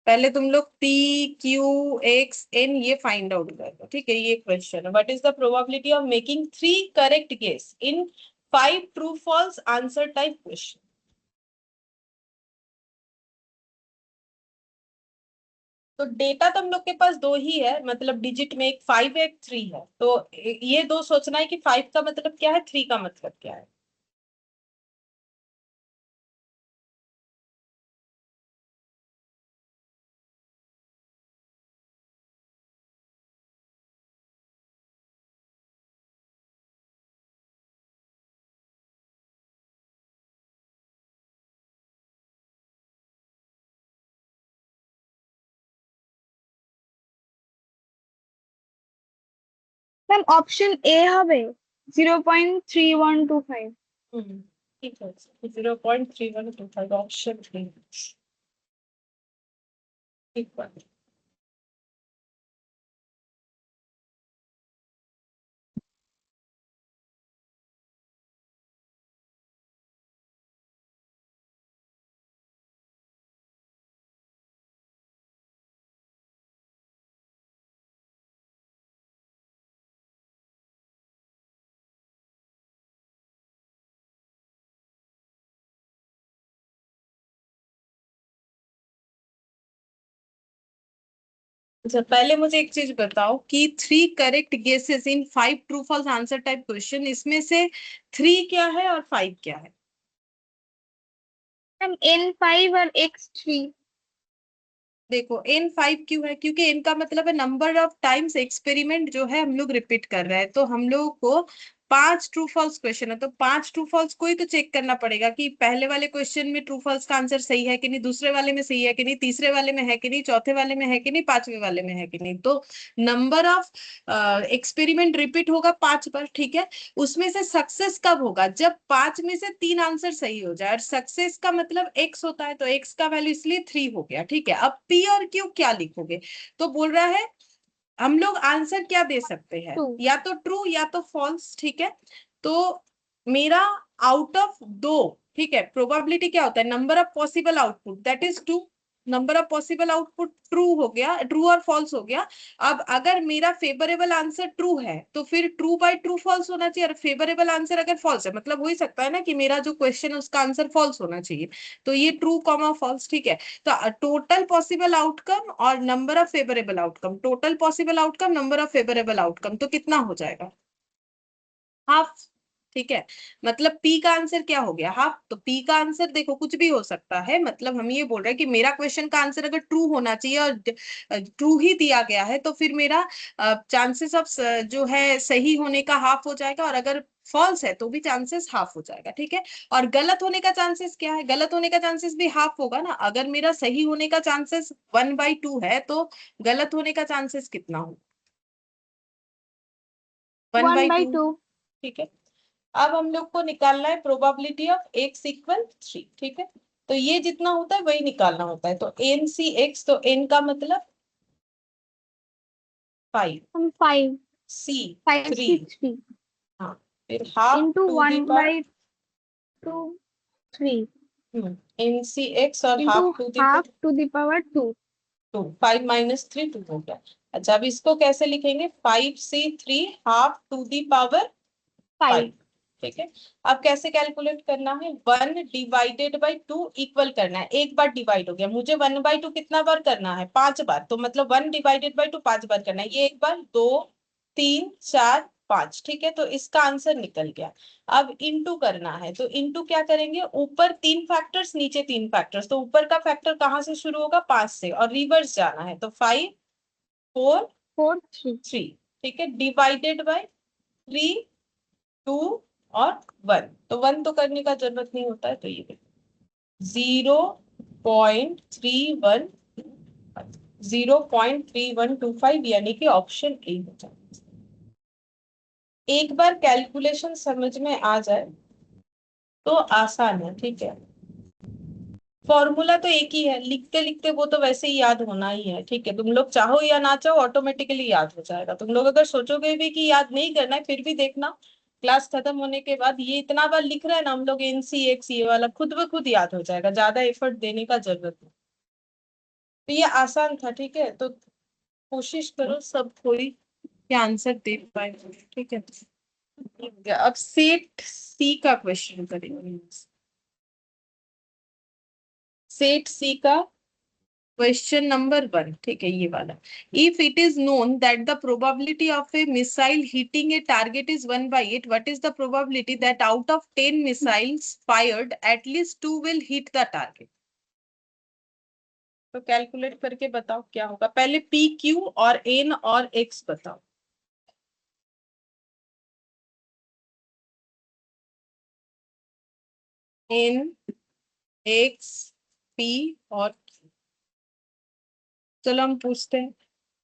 पहले तुम लोग PQXN ये फाइंड आउट करो, ठीक है। ये क्वेश्चन है, what is the probability of making 3 correct guess in 5 true false answer type question. तो डेटा तुम लोग के पास दो ही है, मतलब डिजिट में एक 5 है एक 3 है, तो ये दो सोचना है कि 5 का मतलब क्या है, 3 का मतलब क्या है। ম্যাম অপশন এ হবে 0.3125। ठीक है, 0.3125 ऑप्शन 3, ठीक है। अच्छा, पहले मुझे एक चीज बताओ कि 3 correct guesses in 5 true false answer type question, इसमें से 3 क्या है और 5 क्या है? मैम N5 और X3। देखो n5 क्यों है? क्योंकि n का मतलब है नंबर ऑफ टाइम्स एक्सपेरिमेंट जो है हम लोग रिपीट कर रहे हैं, तो हम लोग को 5 ट्रू फॉल्स क्वेश्चन है, तो 5 ट्रू फॉल्स को ही तो चेक करना पड़ेगा कि पहले वाले क्वेश्चन में ट्रू फॉल्स का आंसर सही है कि नहीं, दूसरे वाले में सही है कि नहीं, तीसरे वाले में है कि नहीं, चौथे वाले में है कि नहीं, पांचवे वाले में है कि नहीं। तो नंबर ऑफ एक्सपेरिमेंट रिपीट होगा 5 बार, ठीक है। उसमें से सक्सेस कब होगा? जब 5 में से 3 आंसर सही हो जाए, और सक्सेस का मतलब x होता है, तो x का वैल्यू इसलिए 3 हो गया, ठीक है। अब p और q क्या लिखोगे? तो बोल रहा है हम लोग आंसर क्या दे सकते हैं, 2। या तो ट्रू या तो फॉल्स, ठीक है। तो मेरा आउट ऑफ 2, ठीक है, प्रोबेबिलिटी क्या होता है? Number of possible output, that is 2। Number of possible output true हो गया, ट्रू और फॉल्स हो गया। अब अगर मेरा फेवरेबल आंसर ट्रू है तो फिर ट्रू बाय ट्रू फॉल्स होना चाहिए, और फेवरेबल आंसर अगर फॉल्स है मतलब हो ही सकता है ना कि मेरा जो क्वेश्चन है उसका आंसर फॉल्स होना चाहिए, तो ये ट्रू कॉमा फॉल्स, ठीक है। तो टोटल पॉसिबल आउटकम और number of favourable outcome, total possible outcome number of favourable outcome, तो कितना हो जाएगा? हाफ, ठीक है। मतलब पी का आंसर क्या हो गया? हाफ। तो पी का आंसर देखो कुछ भी हो सकता है, मतलब हम ये बोल रहे हैं कि मेरा क्वेश्चन का आंसर अगर ट्रू होना चाहिए और ट्रू ही दिया गया है, तो फिर मेरा चांसेस ऑफ जो है सही होने का हाफ हो जाएगा, और अगर फॉल्स है तो भी चांसेस हाफ हो जाएगा, ठीक है। और गलत होने का चांसेस क्या है? गलत होने का चांसेस भी हाफ होगा ना। अगर मेरा सही होने का चांसेस 1/2 है, तो गलत होने का चांसेस कितना हो? One one by by two two ठीक है। अब हम लोग को निकालना है प्रोबेबिलिटी ऑफ x इक्वल 3, ठीक है। तो ये जितना होता है वही निकालना होता है, तो n सी x, तो n का मतलब 5, हम 5 c 5 3, की 3 हाँ, फिर half into to the one power by two 3 n C x और into half to the half power to the power 2। 2, 5 minus 3 2 हो गया। अच्छा, अब इसको कैसे लिखेंगे? 5c3 half to the power 5, 5 ठीक है। अब कैसे कैलकुलेट करना है? 1/2 इक्वल करना है, एक बार डिवाइड हो गया, मुझे 1/2 कितना बार करना है? 5 बार, तो मतलब 1/2 5 बार करना है। ये एक बार, 2 3 4 5, ठीक है। तो इसका आंसर निकल गया। अब इंटू करना है, तो इंटू क्या करेंगे? ऊपर 3 फैक्टर्स, नीचे 3 फैक्टर्स, तो ऊपर का फैक्टर कहाँ से शुरू होगा? 5 से, और रिवर्स जाना है, तो 5 4 4 3 3, ठीक है, डिवाइडेड बाय 3 2 और 1, तो 1 तो करने का जरूरत नहीं होता है, तो ये 0.31 0.3125, यानी कि ऑप्शन ए हो जाए। एक बार कैलकुलेशन समझ में आ जाए तो आसान है, ठीक है। फॉर्मूला तो एक ही है, लिखते लिखते वो तो वैसे ही याद होना ही है, ठीक है। तुम लोग चाहो या ना चाहो ऑटोमेटिकली याद हो जाएगा। तुम लोग अगर सोचोगे भी कि याद नहीं करना है, फिर भी देखना क्लास खत्म होने के बाद ये इतना बार लिख रहे हैं ना हम लोग NC ये वाला, खुद ब खुद याद हो जाएगा, ज्यादा एफर्ट देने का जरूरत नहीं। तो ये आसान था, ठीक है। तो कोशिश करो सब कोई के आंसर दे पाए, ठीक है। अब सेट सी का क्वेश्चन करेंगे। सेट सी का क्वेश्चन नंबर 1, ठीक है, ये वाला। If it is known that the probability of a missile hitting a target is 1/8, what is the probability that out of 10 missiles fired at least 2 will hit the target? तो calculate करके बताओ क्या होगा। पहले पी क्यू और N और X बताओ। N, X, P और Q। चलो हम पूछते हैं।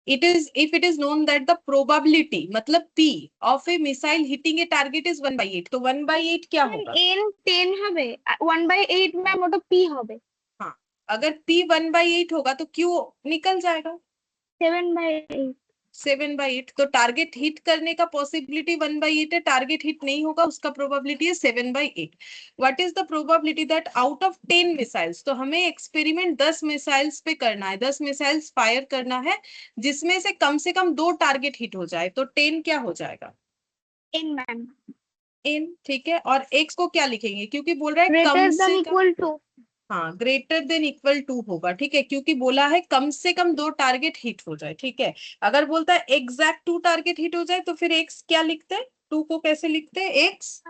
It is if it is known that the probability मतलब P of a missile hitting a target is 1/8, तो 1/8 क्या होगा? n 10 হবে 1/8 ম্যাম ওটা p হবে हाँ, अगर P 1/8 होगा तो Q निकल जाएगा 7/8। 7/8। तो टारगेट हिट करने का पॉसिबिलिटी 1/8 है, टारगेट हिट नहीं होगा उसका प्रोबेबिलिटी है 7/8। What is the probability that out of 10 missiles, तो हमें एक्सपेरिमेंट 10 मिसाइल्स पे करना है, 10 मिसाइल्स फायर करना है, जिसमें से कम 2 टारगेट हिट हो जाए, तो 10 क्या हो जाएगा? n ম্যাম इन, ठीक है। और एक्स को क्या लिखेंगे? क्योंकि बोल रहा है कम ग्रेटर से देन कम, इक्वल टू हाँ ग्रेटर देन इक्वल टू होगा, ठीक है, क्योंकि बोला है कम से कम 2 टारगेट हिट हो जाए, ठीक है। अगर बोलता है एग्जैक्ट 2 टारगेट हिट हो जाए तो फिर एक्स क्या लिखते हैं, 2 को कैसे लिखते हैं, X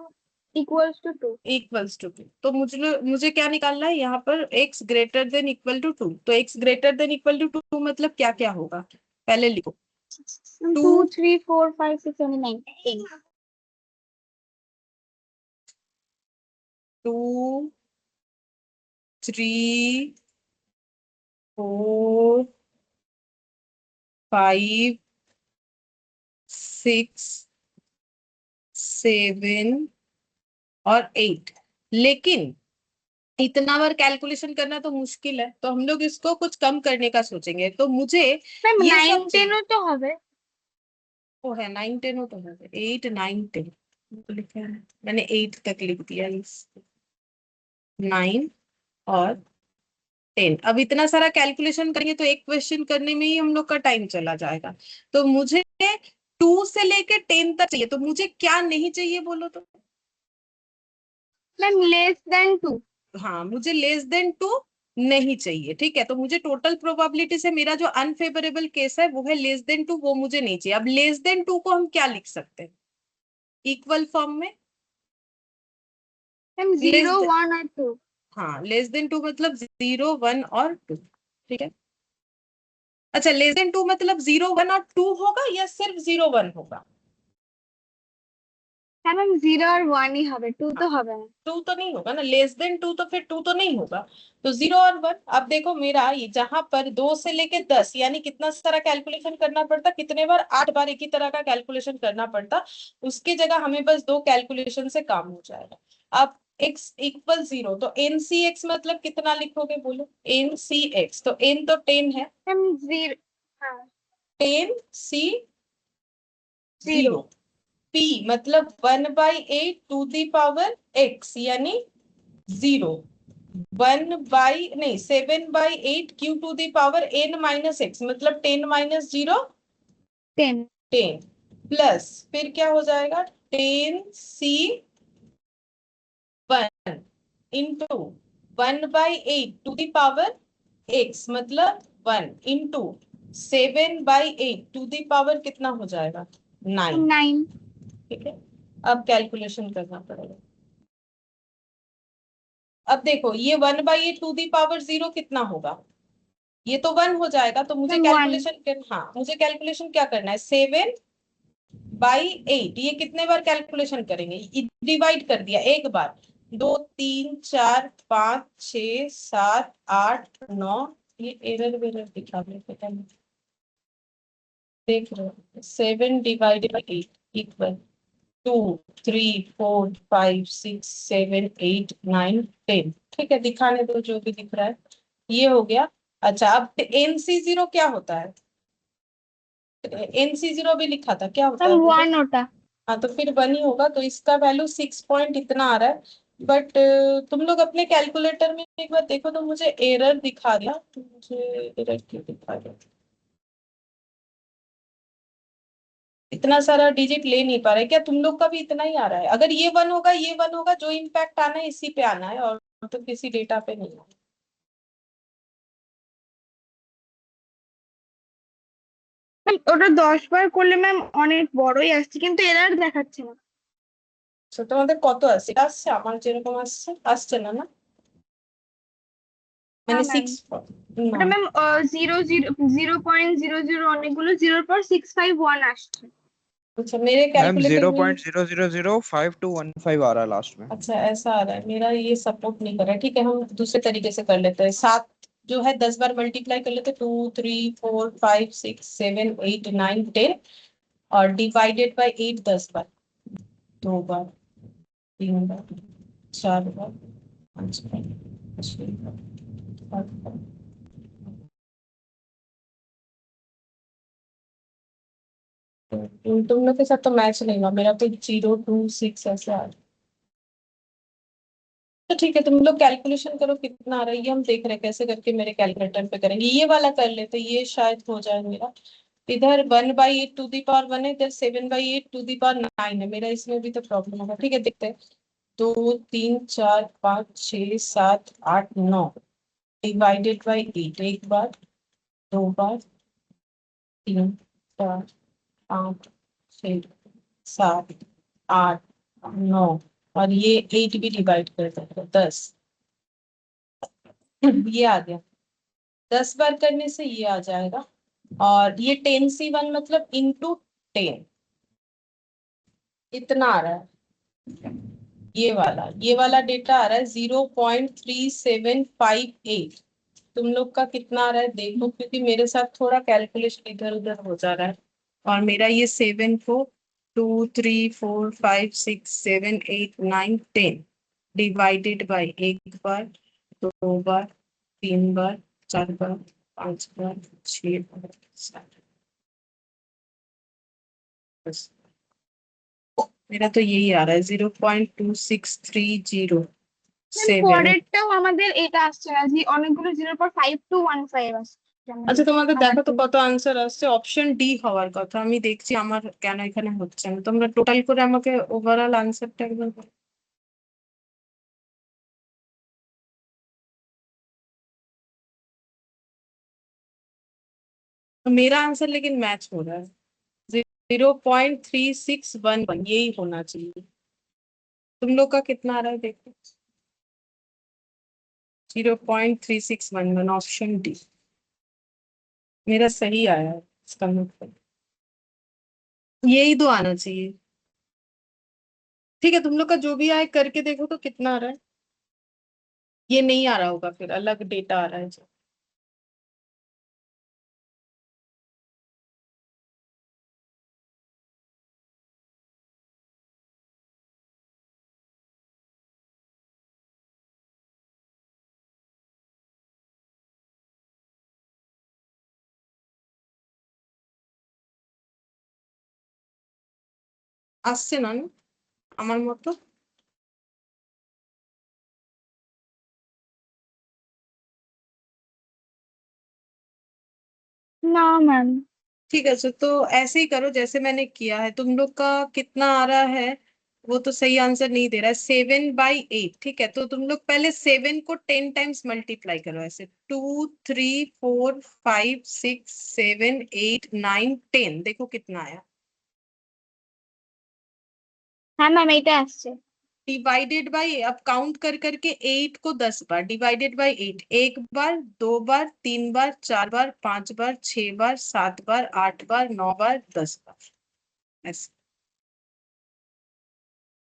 equals to 2। Equals to 2। तो मुझे मुझे क्या निकालना है यहाँ पर, X greater than equal to 2। तो x greater than equal to 2 मतलब क्या क्या होगा, पहले लिखो। 2 2 3 4 5 6 7 9 10। 2 3 4 5 6 7 और 8। लेकिन इतना बार कैलकुलेशन करना तो मुश्किल है, तो हम लोग इसको कुछ कम करने का सोचेंगे। तो मुझे मैम ये 9 सब चाहिए। 10 तो হবে। वो है 9 10 हो तो है 8 9 10 तो लिखा है, मैंने 8 तक लिख दिया, इस 9 और 10। अब इतना सारा कैलकुलेशन करेंगे तो एक क्वेश्चन करने में ही हम लोग का टाइम चला जाएगा। तो मुझे 2 से लेके 10 तक चाहिए, तो मुझे क्या नहीं चाहिए बोलो तो। Ma'am less than 2। हाँ मुझे लेस देन 2 नहीं चाहिए, ठीक है। तो मुझे टोटल प्रोबेबिलिटी से मेरा जो अनफेवरेबल केस है वो है लेस देन 2, वो मुझे नहीं चाहिए। अब लेस देन 2 को हम क्या लिख सकते हैं इक्वल फॉर्म में, मैम लेस 0 1 और 2। हाँ लेस देन 2 मतलब 0 1 और 2, ठीक है। अच्छा लेस देन 2 मतलब 0 1 और 2 होगा या सिर्फ 0 1 होगा। হ্যাঁ ম্যাম 0 আর 1 ই হবে, 2 हाँ তো হবে না। 2 तो नहीं होगा ना, लेस देन 2 तो फिर 2 तो नहीं होगा। तो 0 और 1। अब देखो मेरा ये जहां पर 2 से लेके 10 यानी कितना सारा कैलकुलेशन करना पड़ता, कितने बार, 8 बार एक ही तरह का कैलकुलेशन करना पड़ता। उसकी जगह हमें बस 2 कैलकुलेशन से काम हो जाएगा। अब x इक्वल 0, तो एन सी एक्स मतलब कितना लिखोगे बोलो, एन सी एक्स, तो एन तो 10 है, ম্যাম 0। হ্যাঁ 10 सी 0। 0। p मतलब 1/8 टू दी पावर x यानी 0। 1 नहीं 7/8 Q to the power n minus X मतलब 10 माइनस 0 10। 10 प्लस फिर क्या हो जाएगा 10 c 1 into 1/8 to the power x मतलब 1 इंटू 7/8 टू दी पावर कितना हो जाएगा 9, 9। ठीक है। अब कैलकुलेशन करना पड़ेगा। अब देखो ये 1/8 टू दी पावर 0 कितना होगा, ये तो 1 हो जाएगा। तो मुझे ম্যাম 1। कैलकुलेशन हाँ मुझे कैलकुलेशन क्या करना है, 7/8 ये कितने बार कैलकुलेशन करेंगे, डिवाइड कर दिया एक बार, 2 3 4 5 6 7 8 9। ये एरर वेरर दिखा रहे पता नहीं, देख रहे हो 7/8 इक्वल 2 3 4 5 6 7 8 9 10, ठीक है दिखाने दो जो भी दिख रहा है, ये हो गया। अच्छा अब NC0 क्या होता है, NC0 भी लिखा था, क्या होता ম্যাম है बोलो। 1 ওটা। हाँ तो फिर 1 ही होगा, तो इसका वैल्यू 6 पॉइंट इतना आ रहा है। बट तुम लोग अपने कैलकुलेटर में एक बार देखो तो मुझे एरर दिखा दिया, तो मुझे एरर क्यों दिखा दिया, इतना सारा डिजिट ले नहीं पा रहे क्या, तुम लोग का भी इतना ही आ रहा है। अगर ये 1 होगा ये 1 होगा, जो इम्पैक्ट आना है इसी पे आना है, और तो किसी डेटा पे नहीं आना। ম্যাম ওটা 10 বার করলে ম্যাম অনেক বড়ই আসছে, কিন্তু এরর দেখাচ্ছে না। তো তোমাদের কত আসছে, এটা আসছে আমার যেরকম আসছে, আসছে না না, না মানে ম্যাম 6 না। ওটা ম্যাম 0.00 অনেকগুলো জিরোর পর 651 আসছে। अच्छा मेरे मैम कैलकुलेटर जीरो में, पॉइंट जीरो जीरो जीरो 5215 आ रहा है लास्ट में। अच्छा ऐसा आ रहा है, मेरा ये सपोर्ट नहीं कर रहा है। ठीक है हम दूसरे तरीके से कर लेते हैं, 7 जो है 10 बार मल्टीप्लाई कर लेते हैं, 2 3 4 5 6 7 8 9 10, और डिवाइडेड बाय 8 10 बार, 2 बार 3 बार 4 बार 5 बार 6 बार 7 बार। तुम लोग के साथ तो मैच नहीं हुआ, मेरा तो 0 2 6 ऐसे आ रहा है। तो ठीक है तुम लोग कैलकुलेशन करो कितना आ रहा है, ये हम देख रहे हैं कैसे करके मेरे कैलकुलेटर पे करेंगे। ये वाला कर लेते, ये शायद हो जाए मेरा। इधर 1/8 टू दी पावर 1 है, इधर 7/8 टू दी पावर 9 है, मेरा इसमें भी तो प्रॉब्लम होगा। ठीक है देखते हैं, 2 3 4 5 6 7 8 9 डिवाइडेड बाई 8 एक बार, 2 बार, 3 4 5 6 7 8 9 और ये 8 भी डिवाइड कर देते हैं 10। ये आ गया, 10 बार करने से ये आ जाएगा। और ये 10C1 मतलब इंटू 10 इतना आ रहा है। ये वाला डेटा आ रहा है 0.3758। तुम लोग का कितना आ रहा है देखो, क्योंकि मेरे साथ थोड़ा कैलकुलेशन इधर उधर हो जा रहा है। और मेरा ये 7 को 2 3 4 5 6 7 8 9 10 डिवाइडेड बाई एक बार, 2 बार, 3 बार, 4 बार, 5 बार, 6 बार, 7 बस। मेरा तो यही आ रहा है 0.2630 পরেরটাও আমাদের এটা আসছে না, যে অনেকগুলো 0.5215 আসছে আমাদের। আচ্ছা তোমাদের দেখো তো আমাদের কত আনসার আসছে। অপশন ডি হওয়ার কথা, আমি দেখছি আমার কেন এখানে হচ্ছে না। তোমরা টোটাল করে আমাকে ওভারঅল आंसरটা একবার বলো। तो मेरा आंसर लेकिन मैच हो रहा है, 0.3611 यही होना चाहिए। तुम लोग का कितना आ रहा है देखो, 0.3611 ऑप्शन डी मेरा सही आया है। इसका मतलब यही दो आना चाहिए। ठीक है, तुम लोग का जो भी आए करके देखो तो कितना आ रहा है। ये नहीं आ रहा होगा, फिर अलग डेटा आ रहा है जो। আসছে না না আমার মতো। না ম্যাম। ठीक है, तो ऐसे ही करो जैसे मैंने किया है। तुम लोग का कितना आ रहा है, वो तो सही आंसर नहीं दे रहा है, 7/8। ठीक है, तो तुम लोग पहले 7 को 10 टाइम्स मल्टीप्लाई करो ऐसे, 2 3 4 5 6 7 8 9 10 देखो कितना आया। হ্যাঁ ম্যাম, এইটা আসছে। डिवाइडेड बाई, अब काउंट कर करके 8 को 10 बार डिवाइडेड बाई 8, एक बार, 2 बार, 3 बार, 4 बार, 5 बार, 6 बार, 7 बार, 8 बार, 9 बार, 10 बार, ऐसे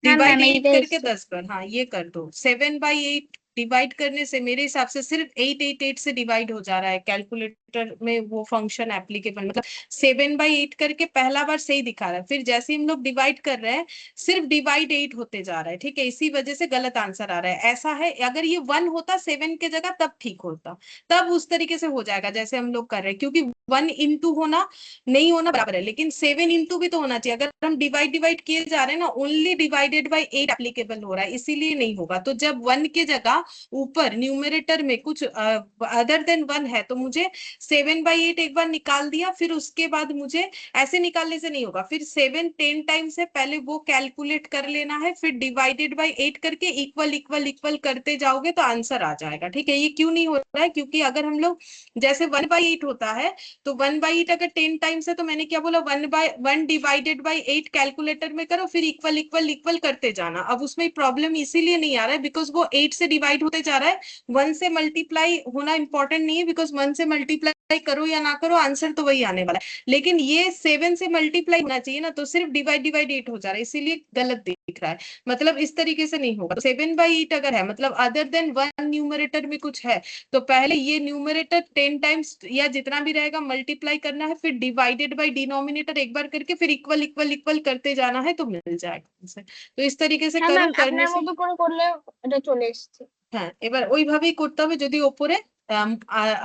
হ্যাঁ डिवाइड ম্যাম, 8 এইটা करके এসছে। 10 बार। हाँ ये कर दो, 7/8 डिवाइड करने से मेरे हिसाब से सिर्फ 888 से डिवाइड हो जा रहा है। कैलकुलेटर में वो फंक्शन एप्लीकेबल, मतलब 7/8 करके पहला बार सही दिखा रहा है, फिर जैसे ही हम लोग डिवाइड कर रहे हैं सिर्फ डिवाइड 8 होते जा रहा है। ठीक है, इसी वजह से गलत आंसर आ रहा है। ऐसा है, अगर ये 1 होता 7 के जगह तब ठीक होता, तब उस तरीके से हो जाएगा जैसे हम लोग कर रहे हैं, क्योंकि 1 इंटू होना नहीं होना बराबर है, लेकिन 7 इंटू भी तो होना चाहिए। अगर हम डिवाइड डिवाइड किए जा रहे हैं ना, ओनली डिवाइडेड बाई 8 एप्लीकेबल हो रहा है, इसीलिए नहीं होगा। तो जब 1 के जगह ऊपर न्यूमरेटर में कुछ अदर देन 1 है, तो मुझे 7/8 एक बार निकाल दिया, फिर उसके बाद मुझे ऐसे निकालने से नहीं होगा, फिर 7 10 टाइम्स है, पहले वो कैलकुलेट कर लेना है, फिर डिवाइडेड बाई 8 करके इक्वल इक्वल इक्वल करते जाओगे तो आंसर आ जाएगा। ठीक है, ये क्यों नहीं हो रहा है, क्योंकि अगर हम लोग जैसे 1/8 होता है, तो 1/8 अगर 10 टाइम्स है, तो मैंने क्या बोला, 1/1 डिवाइडेड बाई 8 कैलकुलेटर में करो, फिर इक्वल इक्वल इक्वल करते जाना। अब उसमें प्रॉब्लम इसीलिए नहीं आ रहा है बिकॉज वो 8 से डिवाइड होते जा रहा है। 1 से मल्टीप्लाई होना इंपॉर्टेंट नहीं है, बिकॉज 1 से मल्टीप्लाई करो या ना करो आंसर तो वही आने वाला है। लेकिन ये 7 से मल्टीप्लाई होना चाहिए ना, तो सिर्फ डिवाइड डिवाइड 8 हो जा रहा है, इसीलिए गलत दिख रहा है। मतलब इस तरीके से नहीं होगा। 7/8 अगर है, मतलब अदर देन 1 न्यूमरेटर में कुछ है, तो पहले ये न्यूमरेटर 10 टाइम्स या जितना भी रहेगा मल्टीप्लाई करना है, फिर डिवाइडेड बाय डिनोमिनेटर एक बार करके फिर इक्वल इक्वल इक्वल करते जाना है, तो मिल जाएगा आंसर। तो इस तरीके से হ্যাঁ करो, ম্যাম, करने আপনার से। মতো করে করলে এটা চলে এসছে। হ্যাঁ, এবার ওইভাবেই করতে হবে যদি ওপরে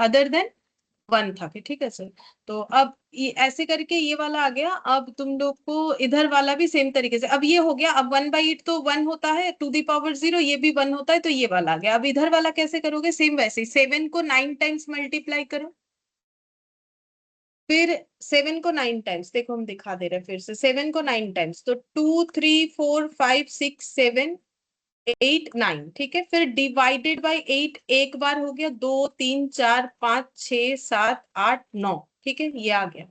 अदर देन 1 था। फिर ठीक है सर, तो अब ये ऐसे करके ये वाला आ गया। अब तुम लोग को इधर वाला भी सेम तरीके से, अब ये हो गया। अब 1/8 तो 1 होता है, टू दी पावर 0 ये भी 1 होता है, तो ये वाला आ गया। अब इधर वाला कैसे करोगे, सेम वैसे ही 7 को 9 टाइम्स मल्टीप्लाई करो, फिर 7 को 9 टाइम्स, देखो हम दिखा दे रहे हैं फिर से, 7 को 9 टाइम्स, तो 2 3 4 5 6 7 8 9, ठीक है। फिर डिवाइडेड बाय 8 एक बार हो गया, 2 3 4 5 6 7 8 9, ठीक है, ये आ गया।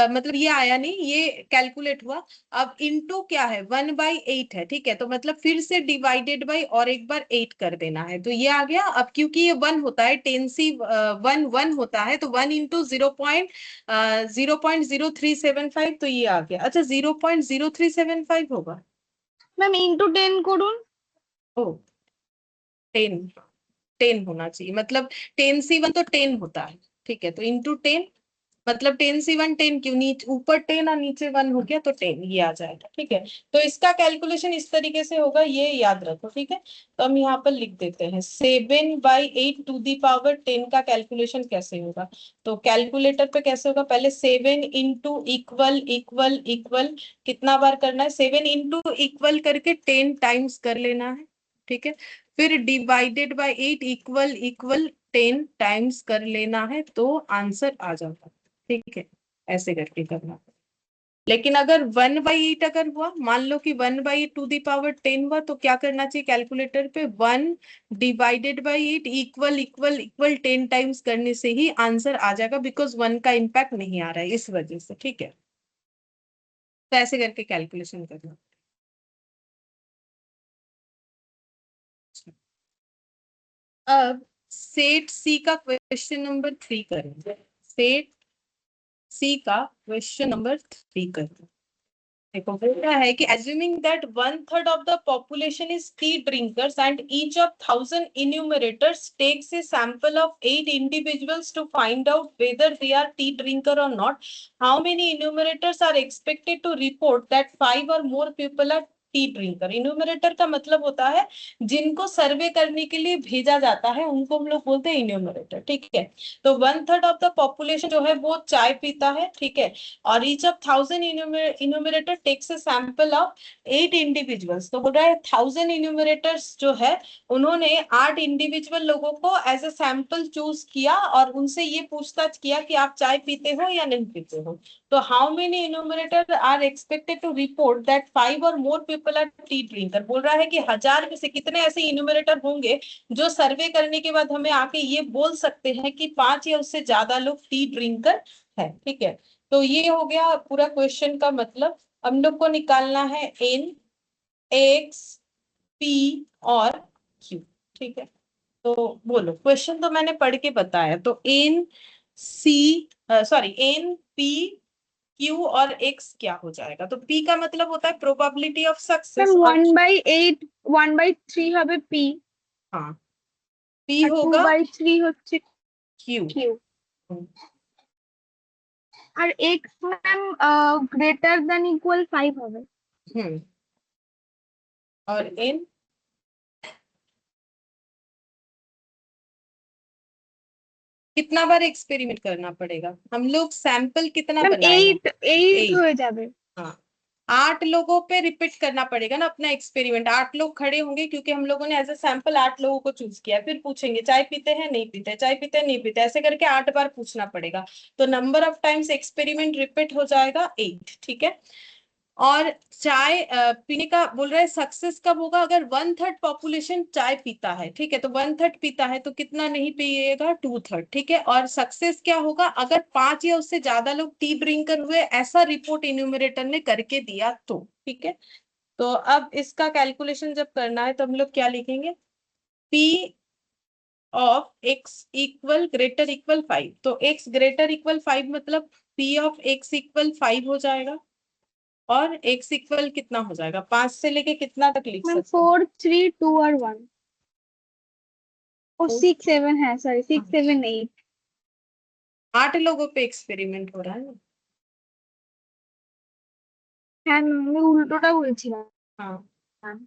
मतलब ये आया नहीं, ये कैलकुलेट हुआ। अब इनटू क्या है, 1/8 है, ठीक है। तो मतलब फिर से डिवाइडेड बाय और एक बार 8 कर देना है, तो ये आ गया। अब क्योंकि ये 1 होता है, 10C 1 1 होता है, तो 1 इंटू 0.0375, तो ये आ गया। अच्छा, 0.0375 होगा। मैम इंटू 10 করুন। ओ 10, 10 होना चाहिए, मतलब 10C1 तो 10 होता है, ठीक है। तो इंटू 10, मतलब 10C1 10 क्यों, नीचे ऊपर 10 और नीचे 1 हो गया, तो 10 ये आ जाएगा, ठीक है। तो इसका कैलकुलेशन इस तरीके से होगा, ये याद रखो, ठीक है। तो हम यहाँ पर लिख देते हैं 7/8 टू दी पावर 10 का कैलकुलेशन कैसे होगा। तो कैलकुलेटर पे कैसे होगा, पहले 7 इंटू इक्वल इक्वल इक्वल कितना बार करना है, 7 इंटू इक्वल करके 10 टाइम्स कर लेना है, ठीक है। फिर divided by 8 equal equal 10 times कर लेना है, तो आंसर आ जाता है, ठीक है। ऐसे करके करना। लेकिन अगर 1/8 अगर हुआ, मान लो कि 1/8 टू दी पावर 10 हुआ, तो क्या करना चाहिए कैलकुलेटर पे, 1 divided by 8 equal equal equal 10 times करने से ही आंसर आ जाएगा, बिकॉज 1 का इम्पैक्ट नहीं आ रहा है इस वजह से, ठीक है। तो ऐसे करके कैलकुलेशन करना। अब सेट सी का क्वेश्चन नंबर 3 करेंगे। सेट सी का क्वेश्चन नंबर 3 करेंगे। देखो बोल रहा है कि assuming that 1/3 of the population is tea drinkers and each of 1000 enumerators takes a sample of 8 individuals to find out whether they are tea drinker or not, how many enumerators are expected to report that 5 or more people are T drinker. Enumerator का मतलब होता है जिनको सर्वे करने के लिए भेजा जाता है, उनको हम लोग बोलते हैं इन्यूमरेटर, ठीक है। तो 1/3 ऑफ द पॉपुलेशन जो है वो चाय पीता है, ठीक है। और each of 1000 enumerator takes a sample of 8 individuals। तो बोल रहा है 1000 enumerators जो है उन्होंने 8 इंडिविजुअल लोगों को एज ए सैंपल चूज किया और उनसे ये पूछताछ किया कि आप चाय पीते हो या नहीं पीते हो। तो how many enumerators are expected to report that 5 और more people are tea drinker. बोल रहा है कि 1000 में से कितने ऐसे इन्यूमरेटर होंगे जो सर्वे करने के बाद हमें आके ये बोल सकते हैं कि 5 या उससे ज्यादा लोग टी ड्रिंकर है, ठीक है। तो ये हो गया पूरा क्वेश्चन का मतलब। हम लोग को निकालना है एन, एक्स, पी और क्यू, ठीक है। तो बोलो, क्वेश्चन तो मैंने पढ़ के बताया। तो N C sorry N P Q और एक्स क्या हो जाएगा। तो पी का मतलब होता है प्रोबेबिलिटी ऑफ मैम सक्सेस, और 1/8 1/3 হবে পি हाँ पी আর होगा 2/3 হচ্ছে क्यू। কিউ। আর x ma'am greater than equal 5 হবে। हम्म, और एन कितना बार एक्सपेरिमेंट करना पड़ेगा, हम लोग सैंपल कितना ম্যাম बनाए हैं, 8 8। হয়ে যাবে। हाँ 8 लोगों पे रिपीट करना पड़ेगा ना अपना एक्सपेरिमेंट। 8 लोग खड़े होंगे क्योंकि हम लोगों ने एज ए सैंपल 8 लोगों को चूज किया। फिर पूछेंगे चाय पीते हैं नहीं पीते, चाय पीते हैं नहीं पीते, ऐसे करके 8 बार पूछना पड़ेगा। तो number of times experiment repeat हो जाएगा 8, ठीक है। और चाय पीने का बोल रहा है सक्सेस कब होगा, अगर 1/3 पॉपुलेशन चाय पीता है, ठीक है। तो 1/3 पीता है तो कितना नहीं पिएगा, 2/3, ठीक है। और सक्सेस क्या होगा, अगर 5 या उससे ज्यादा लोग टी ड्रिंकर हुए, ऐसा रिपोर्ट इन्यूमरेटर ने करके दिया तो, ठीक है। तो अब इसका कैलकुलेशन जब करना है तो हम लोग क्या लिखेंगे, P of x equal greater equal 5। तो एक्स ग्रेटर इक्वल 5 मतलब पी ऑफ एक्स इक्वल 5 हो जाएगा। और x इक्वल कितना हो जाएगा, 5 से लेके कितना तक लिख मैम सकते हैं। 4 3 2 और 1 और 6 7 है, सॉरी 6 7 8। 8 लोगों पे एक्सपेरिमेंट हो रहा है ना। হ্যাঁ ম্যাম আমি উল্টোটা বলছিলাম। हाँ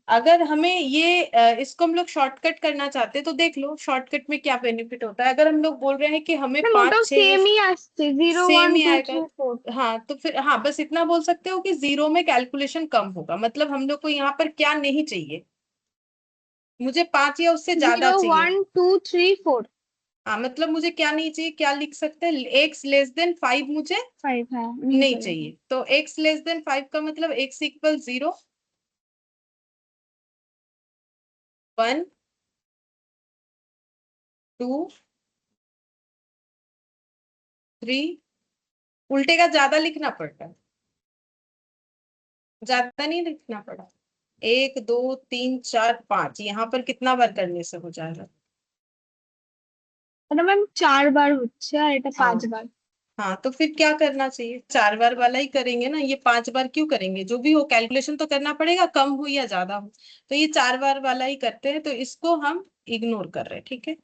अगर हमें ये इसको हम लोग शॉर्टकट करना चाहते हैं तो देख लो शॉर्टकट में क्या बेनिफिट होता है। अगर हम লোग बोल रहे हैं कि हमें ম্যাম 5 ওটাও 6 সেমই আসছে 0 सेम 1 ही 2 आएगा। 3 4। हाँ तो फिर हाँ बस इतना बोल सकते हो कि 0 में कैलकुलेशन कम होगा, मतलब हम लोग को यहाँ पर क्या नहीं चाहिए, मुझे 5 या उससे ज्यादा 0 चाहिए। 1 2 3 4 हाँ मतलब मुझे क्या नहीं चाहिए, क्या लिख सकते हैं, x लेस देन 5 मुझे 5 হ্যাঁ नहीं नहीं चाहिए। चाहिए। तो x लेस देन 5 का मतलब x इक्वल 0, 1 2 3, उल्टे का ज्यादा लिखना पड़ता है, ज्यादा नहीं लिखना पड़ा। 1 2 3 4 5, यहाँ पर कितना बार करने से हो जाएगा? এটা ম্যাম 4 বার হচ্ছে আর এটা हाँ 5 বার। हाँ, तो फिर क्या करना चाहिए? 4 बार वाला ही करेंगे ना, ये 5 बार क्यों करेंगे? जो भी हो कैलकुलेशन तो करना पड़ेगा, कम हो या ज्यादा हो। तो ये 4 बार वाला ही करते हैं, तो इसको हम इग्नोर कर रहे हैं, ठीक है।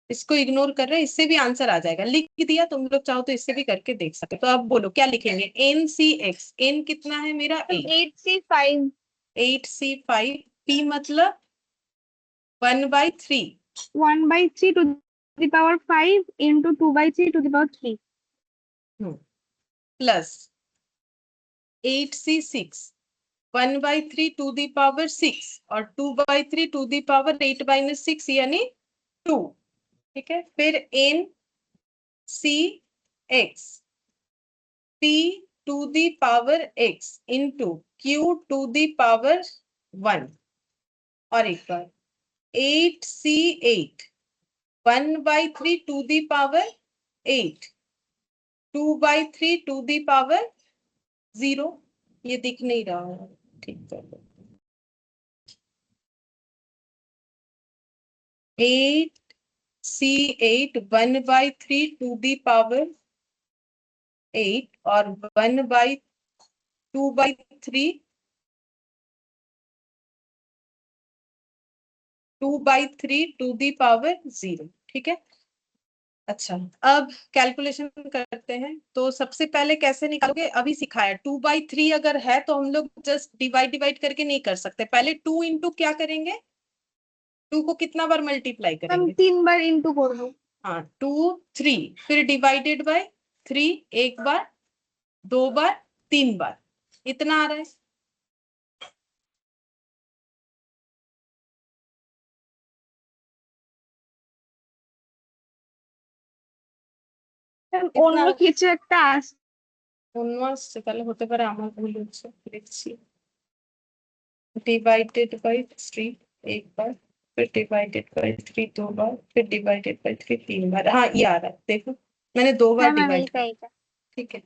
इसको इग्नोर कर रहे हैं, इससे भी आंसर आ जाएगा। लिख दिया, तुम लोग चाहो तो इससे भी करके देख सकते हो। तो अब बोलो क्या लिखेंगे? एन सी एक्स, एन कितना है मेरा? 8। 8C5 8C5, पी मतलब 1/3 1/3 to the power 5 into 2/3 to the power 3। Plus 8C6 1/3 to the power 6 और 2/3 टू दी पावर 8 - 6 यानी 2, ठीक है। फिर N C x, P to the power X into Q to the power 1। और एक बार 8C8 1/3 to the power 8 2/3 to the power 0। ये दिख नहीं रहा है, ठीक कर दो। 8C8 1/3 टू दी पावर 8 और 1/2/3 2/3 टू दी पावर 0, ठीक है। अच्छा, अब कैलकुलेशन करते हैं। तो सबसे पहले कैसे निकालोगे? अभी सिखाया। 2/3 अगर है तो हम लोग जस्ट डिवाइड करके नहीं कर सकते, पहले 2 इंटू क्या करेंगे? 2 को कितना बार मल्टीप्लाई ম্যাম करेंगे? 3 বার ইনটু করব। हाँ 2 3, फिर डिवाइडेड बाय 3, एक बार, 2 बार, 3 बार, इतना आ रहा है। ম্যাম कितना? অন্য কিছু একটা আসছে। से पहले होते पारे আমার ভুল হচ্ছে, লিখছি डिवाइडेड बाय 3 एक बार, फिर डिवाइडेड बाय 3 दो बार, फिर डिवाइडेड बाय 3 3 बार। हाँ ये आ रहा है, देखो मैंने 2 बार হ্যাঁ ম্যাম डिवाइड এইটা किया, এইটা। ठीक है।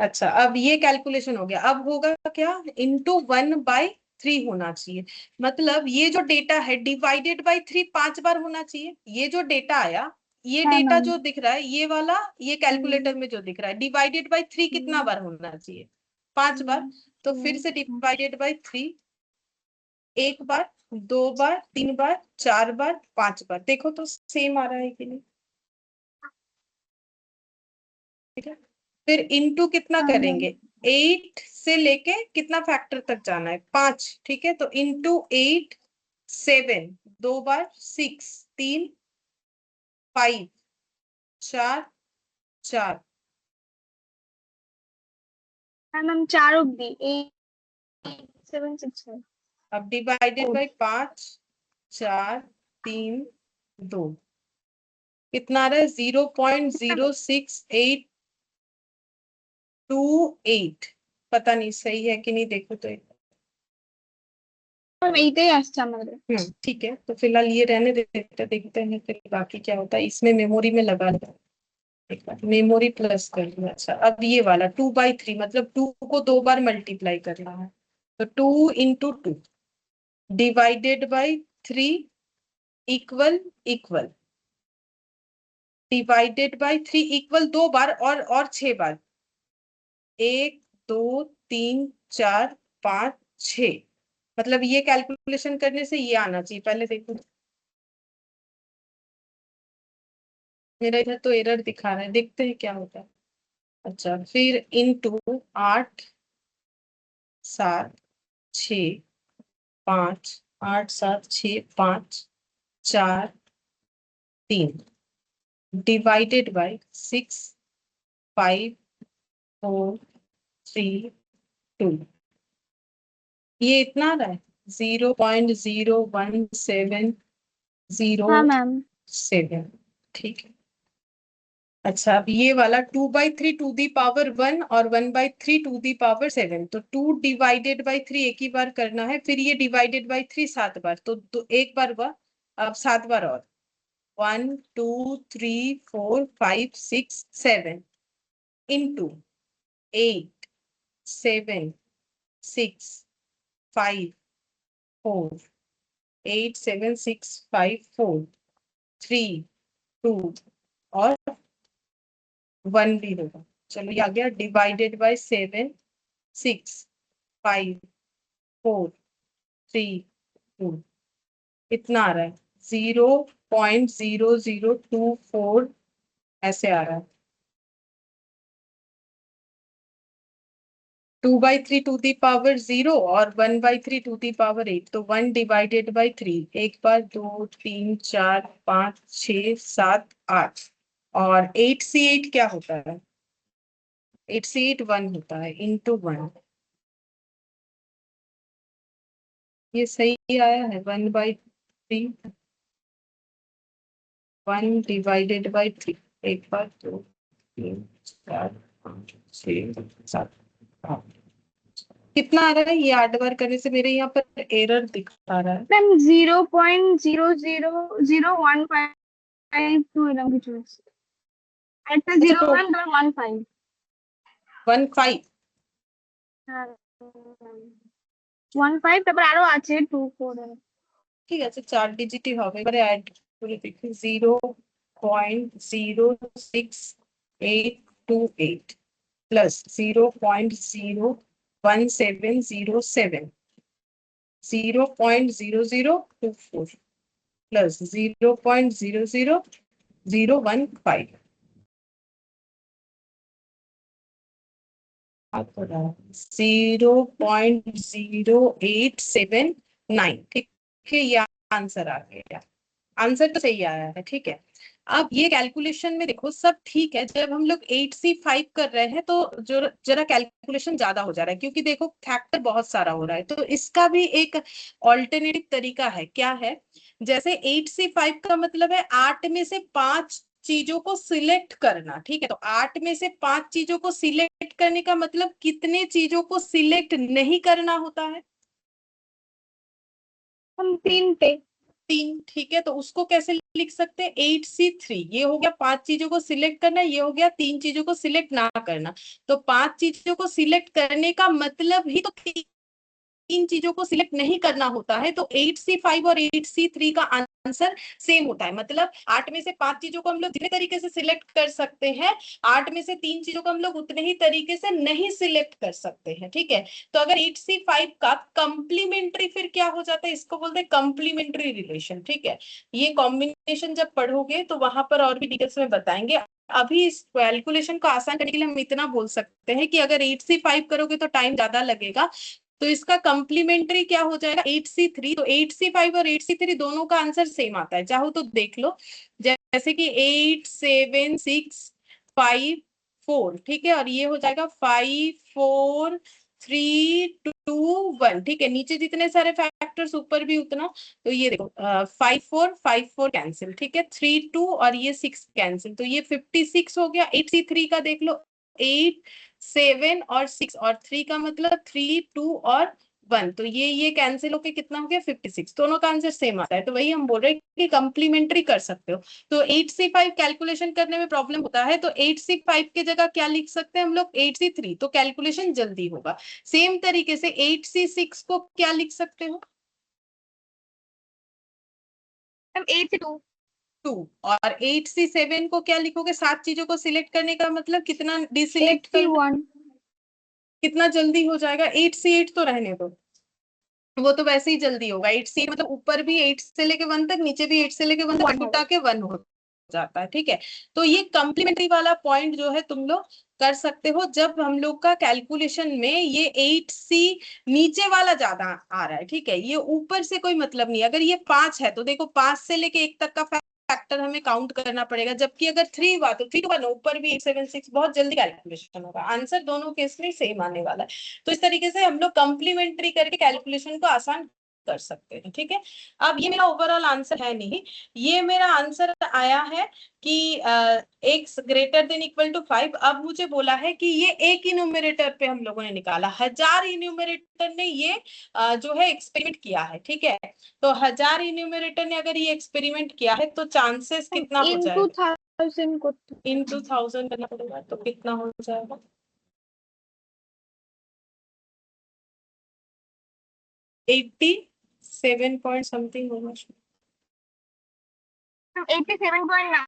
अच्छा, अब ये कैलकुलेशन हो गया। अब होगा क्या? इंटू 1/3 होना चाहिए। मतलब ये जो डेटा है डिवाइडेड बाय 3 5 बार होना चाहिए। ये जो डेटा आया, ये হ্যাঁ डेटा ম্যাম। जो दिख रहा है, ये वाला, ये कैलकुलेटर में जो दिख रहा है, डिवाइडेड बाय 3 कितना बार होना चाहिए? 5 बार। तो फिर से डिवाइडेड बाय 3, एक बार, 2 बार, 3 बार, 4 बार, 5 बार। देखो तो सेम आ रहा है कि नहीं, ठीक है। फिर इंटू कितना হ্যাঁ ম্যাম। करेंगे? 8 से लेके कितना फैक्टर तक जाना है? 5, ठीक है। तो इंटू 8 7, 2 बार, 6 3 5 4 4। হ্যাঁ ম্যাম 4 অবধি 8 7 6 7। अब डिवाइडेड बाय 5 4 3 2, कितना आ रहा है? 0.06828। पता नहीं सही है कि नहीं, देखो तो एक। ম্যাম এইটাই আসছে আমাদের। ठीक है, तो फिलहाल ये रहने देते, देखते हैं फिर बाकी क्या होता है। इसमें मेमोरी में लगा लिया, एक बार मेमोरी प्लस कर लिया। अच्छा, अब ये वाला 2/3 मतलब 2 को 2 बार मल्टीप्लाई करना है। तो 2 into 2 divided by 3 equal equal, divided by 3 equal 2 बार और 6 बार, 1 2 3 4 5 6। मतलब ये कैलकुलेशन करने से ये आना चाहिए। पहले देखो, मेरा इधर तो एरर दिखा रहा है, देखते हैं क्या होता है। अच्छा, फिर इंटू 8 7 6 5, 8 7 6 5 4 3 डिवाइडेड बाय 6 5 4 3 2। ये इतना आ रहा है 0.01707, হ্যাঁ ম্যাম। ठीक है। अच्छा, अब ये वाला 2/3 टू दी पावर 1 और 1/3 टू दी पावर 7, तो 2 डिवाइडेड बाई 3 एक ही बार करना है, फिर ये डिवाइडेड बाई 3 7 बार, तो एक बार हुआ, अब 7 बार और 1 2 3 4 5 6 7 इंटू 8 7 6 5 4 8 7 6 5 4 3 2 और 1 भी होगा। चलो ये आ गया डिवाइडेड बाय 7 6 5 4 3 2, इतना आ रहा है 0.0024 ऐसे आ रहा है। 2/3 टू दी पावर 0 और 1/3 टू दी पावर 8, तो 1 डिवाइडेड बाई 3 एक बार 2 3 4 5 6 7 8, और 8 क्या होता है, 8 1 होता है इंटू 1, ये सही आया है 1/3 1 डिवाइडेड बाई 3, एक बार 2 3 4 5 6 7 8, कितना आ रहा है, ये 8 बार करने से मेरे यहाँ पर एरर दिखा रहा है। मैम 0.00152 किलोमीटर একটা अच्छा 0 तो 1 और 1 5 15 1 5 তারপর আরো আছে 2 4 ঠিক আছে 4 ডিজিটই হবে, এবারে অ্যাড করে দেখি 0.06828 প্লাস 0.01707 0.0024 प्लस 0.00015 0.0879, ठीक है, ये आंसर आ गया, आंसर तो सही आया है। ठीक है, अब ये कैलकुलेशन में देखो सब ठीक है, जब हम लोग 8C5 कर रहे हैं तो जो जरा कैलकुलेशन ज्यादा हो जा रहा है, क्योंकि देखो फैक्टर बहुत सारा हो रहा है, तो इसका भी एक ऑल्टरनेटिव तरीका है, क्या है, जैसे 8C5 का मतलब है 8 में से 5 चीजों को सिलेक्ट करना, ठीक है, तो 8 में से 5 चीजों को सिलेक्ट करने का मतलब कितने चीजों को सिलेक्ट नहीं करना होता है, हम 3 पे 3, ठीक है, तो उसको कैसे लिख सकते हैं, 8C3, ये हो गया 5 चीजों को सिलेक्ट करना, ये हो गया 3 चीजों को सिलेक्ट ना करना, तो 5 चीजों को सिलेक्ट करने का मतलब ही तो 3 चीजों को सिलेक्ट नहीं करना होता है, तो 8C5 और 8C3 का आंसर सेम होता है, मतलब 8 में से 5 चीजों को हम लोग जितने तरीके से सिलेक्ट कर सकते हैं, 8 में से 3 चीजों को हम लोग उतने ही तरीके से नहीं सिलेक्ट कर सकते हैं, ठीक है, तो अगर 8C5 का कंप्लीमेंट्री फिर क्या हो जाता है, इसको बोलते हैं कंप्लीमेंट्री रिलेशन, ठीक है, ये कॉम्बिनेशन जब पढ़ोगे तो वहां पर और भी डिटेल्स में बताएंगे। अभी इस कैलकुलेशन को आसान करने के लिए हम इतना बोल सकते हैं कि अगर 8C5 करोगे तो टाइम ज्यादा लगेगा, तो इसका कंप्लीमेंट्री क्या हो जाएगा 8C3, तो 8C5 और 8C3 दोनों का आंसर सेम आता है, चाहो तो देख लो, जैसे कि 8 7 6 5 4, ठीक है, और ये हो जाएगा 5 4 3 2 1, ठीक है, नीचे जितने सारे फैक्टर्स ऊपर भी उतना, तो ये देखो 5 4 कैंसिल, ठीक है, 3 2 और ये 6 कैंसिल, तो ये 56 हो गया। 8C3 का देख लो, 8 7 और 6 और 3 का मतलब 3 2 और 1, तो ये कैंसिल होके कितना हो गया 56, दोनों का आंसर सेम आता है, तो वही हम बोल रहे हैं कि कंप्लीमेंट्री कर सकते हो। तो 8C5 कैलकुलेशन करने में प्रॉब्लम होता है, तो 8C5 की जगह क्या लिख सकते हैं हम लोग 8C3, तो कैलकुलेशन जल्दी होगा। सेम तरीके से 8C6 को क्या लिख सकते हो, हम 8 से 2 2, और 8C7 को क्या लिखोगे, 7 चीजों को सिलेक्ट करने का मतलब कितना डिसिलेक्ट करना, 8C1 कितना जल्दी हो जाएगा, 8C8 तो रहने दो, वो तो वैसे ही जल्दी होगा, 8C मतलब ऊपर भी 8 से लेके 1 तक, नीचे भी 8 से लेके 1 तक, उठा के 1 हो जाता है, ठीक है, तो ये कंप्लीमेंट्री वाला पॉइंट जो है तुम लोग कर सकते हो, जब हम लोग का कैलकुलेशन में ये 8C नीचे वाला ज्यादा आ रहा है, ठीक है, ये ऊपर से कोई मतलब नहीं, अगर ये 5 है तो देखो 5 से लेके 1 तक का फैक्टर हमें काउंट करना पड़ेगा, जबकि अगर 3 हुआ तो 3 1 ऊपर भी 8 7 6, बहुत जल्दी कैलकुलेशन होगा, आंसर दोनों केस में सेम आने वाला है। तो इस तरीके से हम लोग कंप्लीमेंट्री करके कैलकुलेशन को आसान कर सकते हैं, ठीक है। अब ये मेरा ओवरऑल आंसर है नहीं, ये मेरा आंसर आया है कि x greater than equal to 5। अब मुझे बोला है कि ये एक ही न्यूमरेटर पे हम लोगों ने निकाला, 1000 न्यूमरेटर ने ये जो है एक्सपेरिमेंट किया है, ठीक है। तो 1000 न्यूमरेटर ने अगर ये एक्सपेरिमेंट किया है तो चांसेस कितना हो इन जाएगा? 2000 को इन 2000 करना पड़ेगा, तो कितना हो जाएगा? 87 पॉइंट समथिंग होगा, 87.9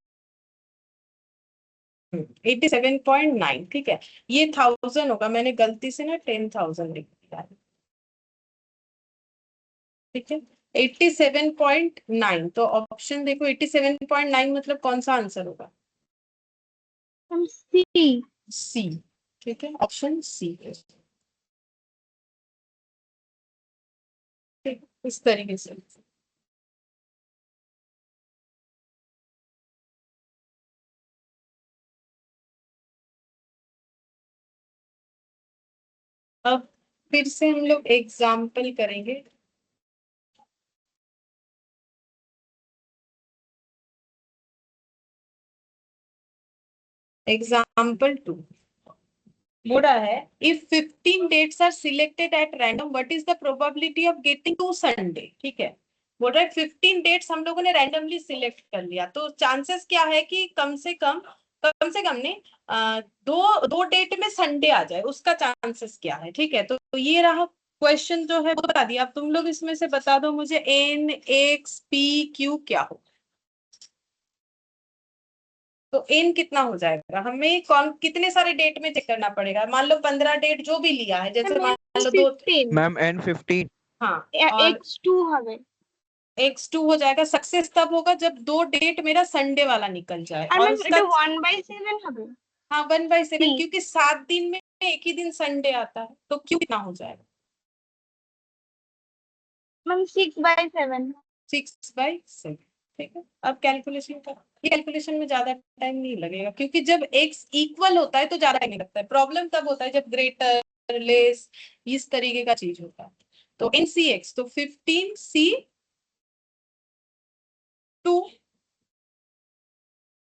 87.9, ठीक है। ये 1000 होगा, मैंने गलती से ना 10,000 लिख दिया है, ठीक है। 87.9, तो ऑप्शन देखो 87.9 मतलब कौन सा आंसर होगा? सी। सी, ठीक है, ऑप्शन सी। ठीक, इस तरीके से। अब फिर से हम लोग एग्जाम्पल करेंगे। एग्जाम्पल 2 बोल रहा है, if 15 dates are selected at random what is the probability of getting two Sunday, ठीक है। बोल रहा है 15 डेट्स हम लोगों ने रैंडमली सिलेक्ट कर लिया, तो चांसेस क्या है कि कम से कम ने दो डेट में संडे आ जाए, उसका चांसेस क्या है, ठीक है। तो ये रहा क्वेश्चन जो है वो बता दिया। अब तुम लोग इसमें से बता दो मुझे एन एक्स पी क्यू क्या हो। तो एन कितना हो जाएगा? हमें कौन कितने सारे डेट में चेक करना पड़ेगा? मान लो 15 डेट जो भी लिया है, जैसे मान लो दो, 15 मैम N15। हाँ, और x2 হবে x2 हो जाएगा। सक्सेस तब होगा जब दो डेट मेरा संडे वाला निकल जाए, আর और ম্যাম उसका এটা 1/7 হবে हाँ 1/7, सी क्योंकि 7 दिन में एक ही दिन संडे आता है, तो क्यों कितना हो जाएगा? ম্যাম 6/7 6/7, ठीक है। अब कैलकुलेशन का, ये कैलकुलेशन में ज्यादा टाइम नहीं लगेगा, क्योंकि जब x इक्वल होता है तो ज्यादा टाइम नहीं लगता है। प्रॉब्लम तब होता है जब ग्रेटर लेस इस तरीके का चीज होता है। तो NCX तो 15C2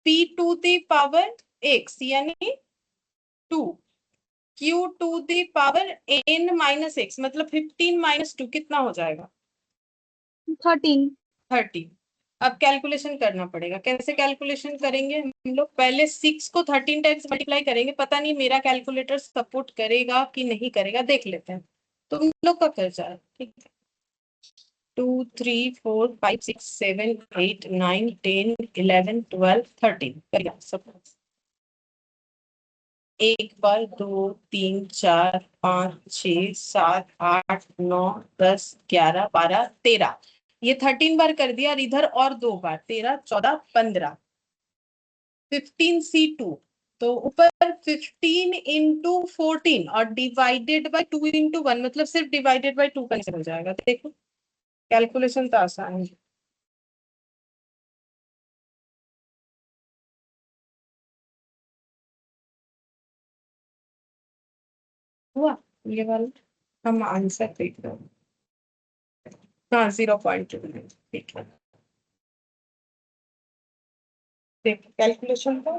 P⁴ x यानी 2 Q⁴ मतलब 15 - 2 कितना हो जाएगा? 13 30। अब कैलकुलेशन करना पड़ेगा। कैसे कैलकुलेशन करेंगे हम लोग? पहले 6 को 13 टाइम्स मल्टीप्लाई करेंगे। पता नहीं मेरा कैलकुलेटर सपोर्ट करेगा कि नहीं करेगा, देख लेते हैं। तो हम लोग का कर जाए, ठीक है। 2 3 4 5 6 7 8 9 10 11 12 13 करिए सब। 1 बार 2 3 4 5 6 7 8 9 10 11 12 13, ये 13 बार कर दिया, और इधर और 2 बार 13 14 15 15C2, तो ऊपर 15 इंटू 14 और डिवाइडेड बाय 2 इंटू 1, मतलब सिर्फ डिवाइडेड बाय 2 कैसे हो जाएगा? देखो कैलकुलेशन तो आसान है। हुआ ये वाला, हम आंसर देख रहे हैं। हाँ 0.2, ठीक है। देखो कैलकुलेशन तो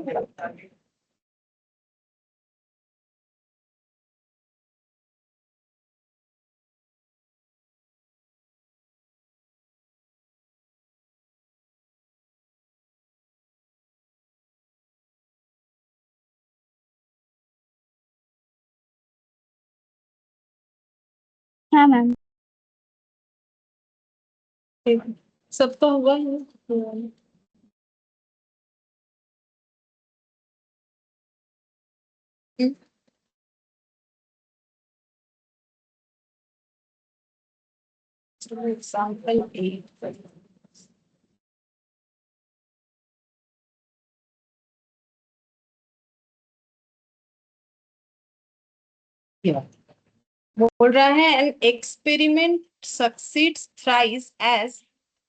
হ্যাঁ ম্যাম सबका हुआ है। एग्जाम्पल 8, बोल रहा है an experiment succeeds thrice as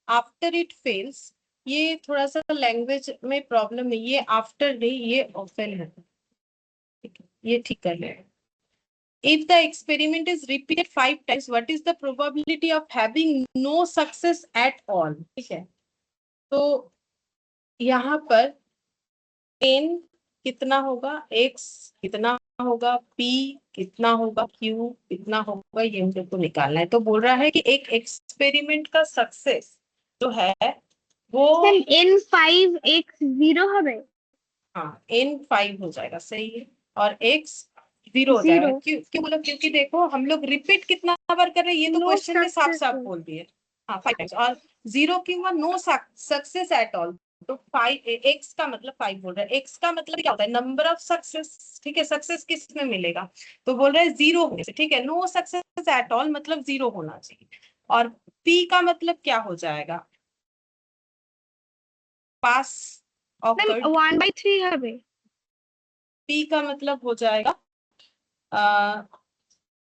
after it fails. ये थोड़ा सा लैंग्वेज में प्रॉब्लम है, ये आफ्टर नहीं, ये ऑफेन है, ठीक है, ये ठीक कर लेगा। if the experiment is repeated 5 times, what is the probability of having no success at all? ठीक है, तो यहाँ पर n कितना होगा, x कितना होगा, p कितना होगा, q कितना होगा, ये हम लोग को निकालना है। तो बोल रहा है कि एक एक्सपेरिमेंट का सक्सेस जो है वो n5 x 0 হবে। हाँ n5 हो जाएगा, सही है, और x 0 हो जाएगा। 0 क्यों क्यों बोला, क्योंकि देखो हम लोग रिपीट कितना बार कर रहे हैं, ये तो No क्वेश्चन में साफ साफ success. बोल दिए। हाँ 5 टाइम्स, और 0 क्यों हुआ, नो सक्सेस एट ऑल। तो 5 x का मतलब 5 बोल रहा है, x का मतलब क्या होता है, नंबर ऑफ सक्सेस। ठीक है, सक्सेस किस में मिलेगा, तो बोल रहा है 0 होने से। ठीक है, नो सक्सेस एट ऑल मतलब 0 होना चाहिए। और p का मतलब क्या हो जाएगा, पास मैम ऑकर्ड। 1/3 হবে। p का मतलब हो जाएगा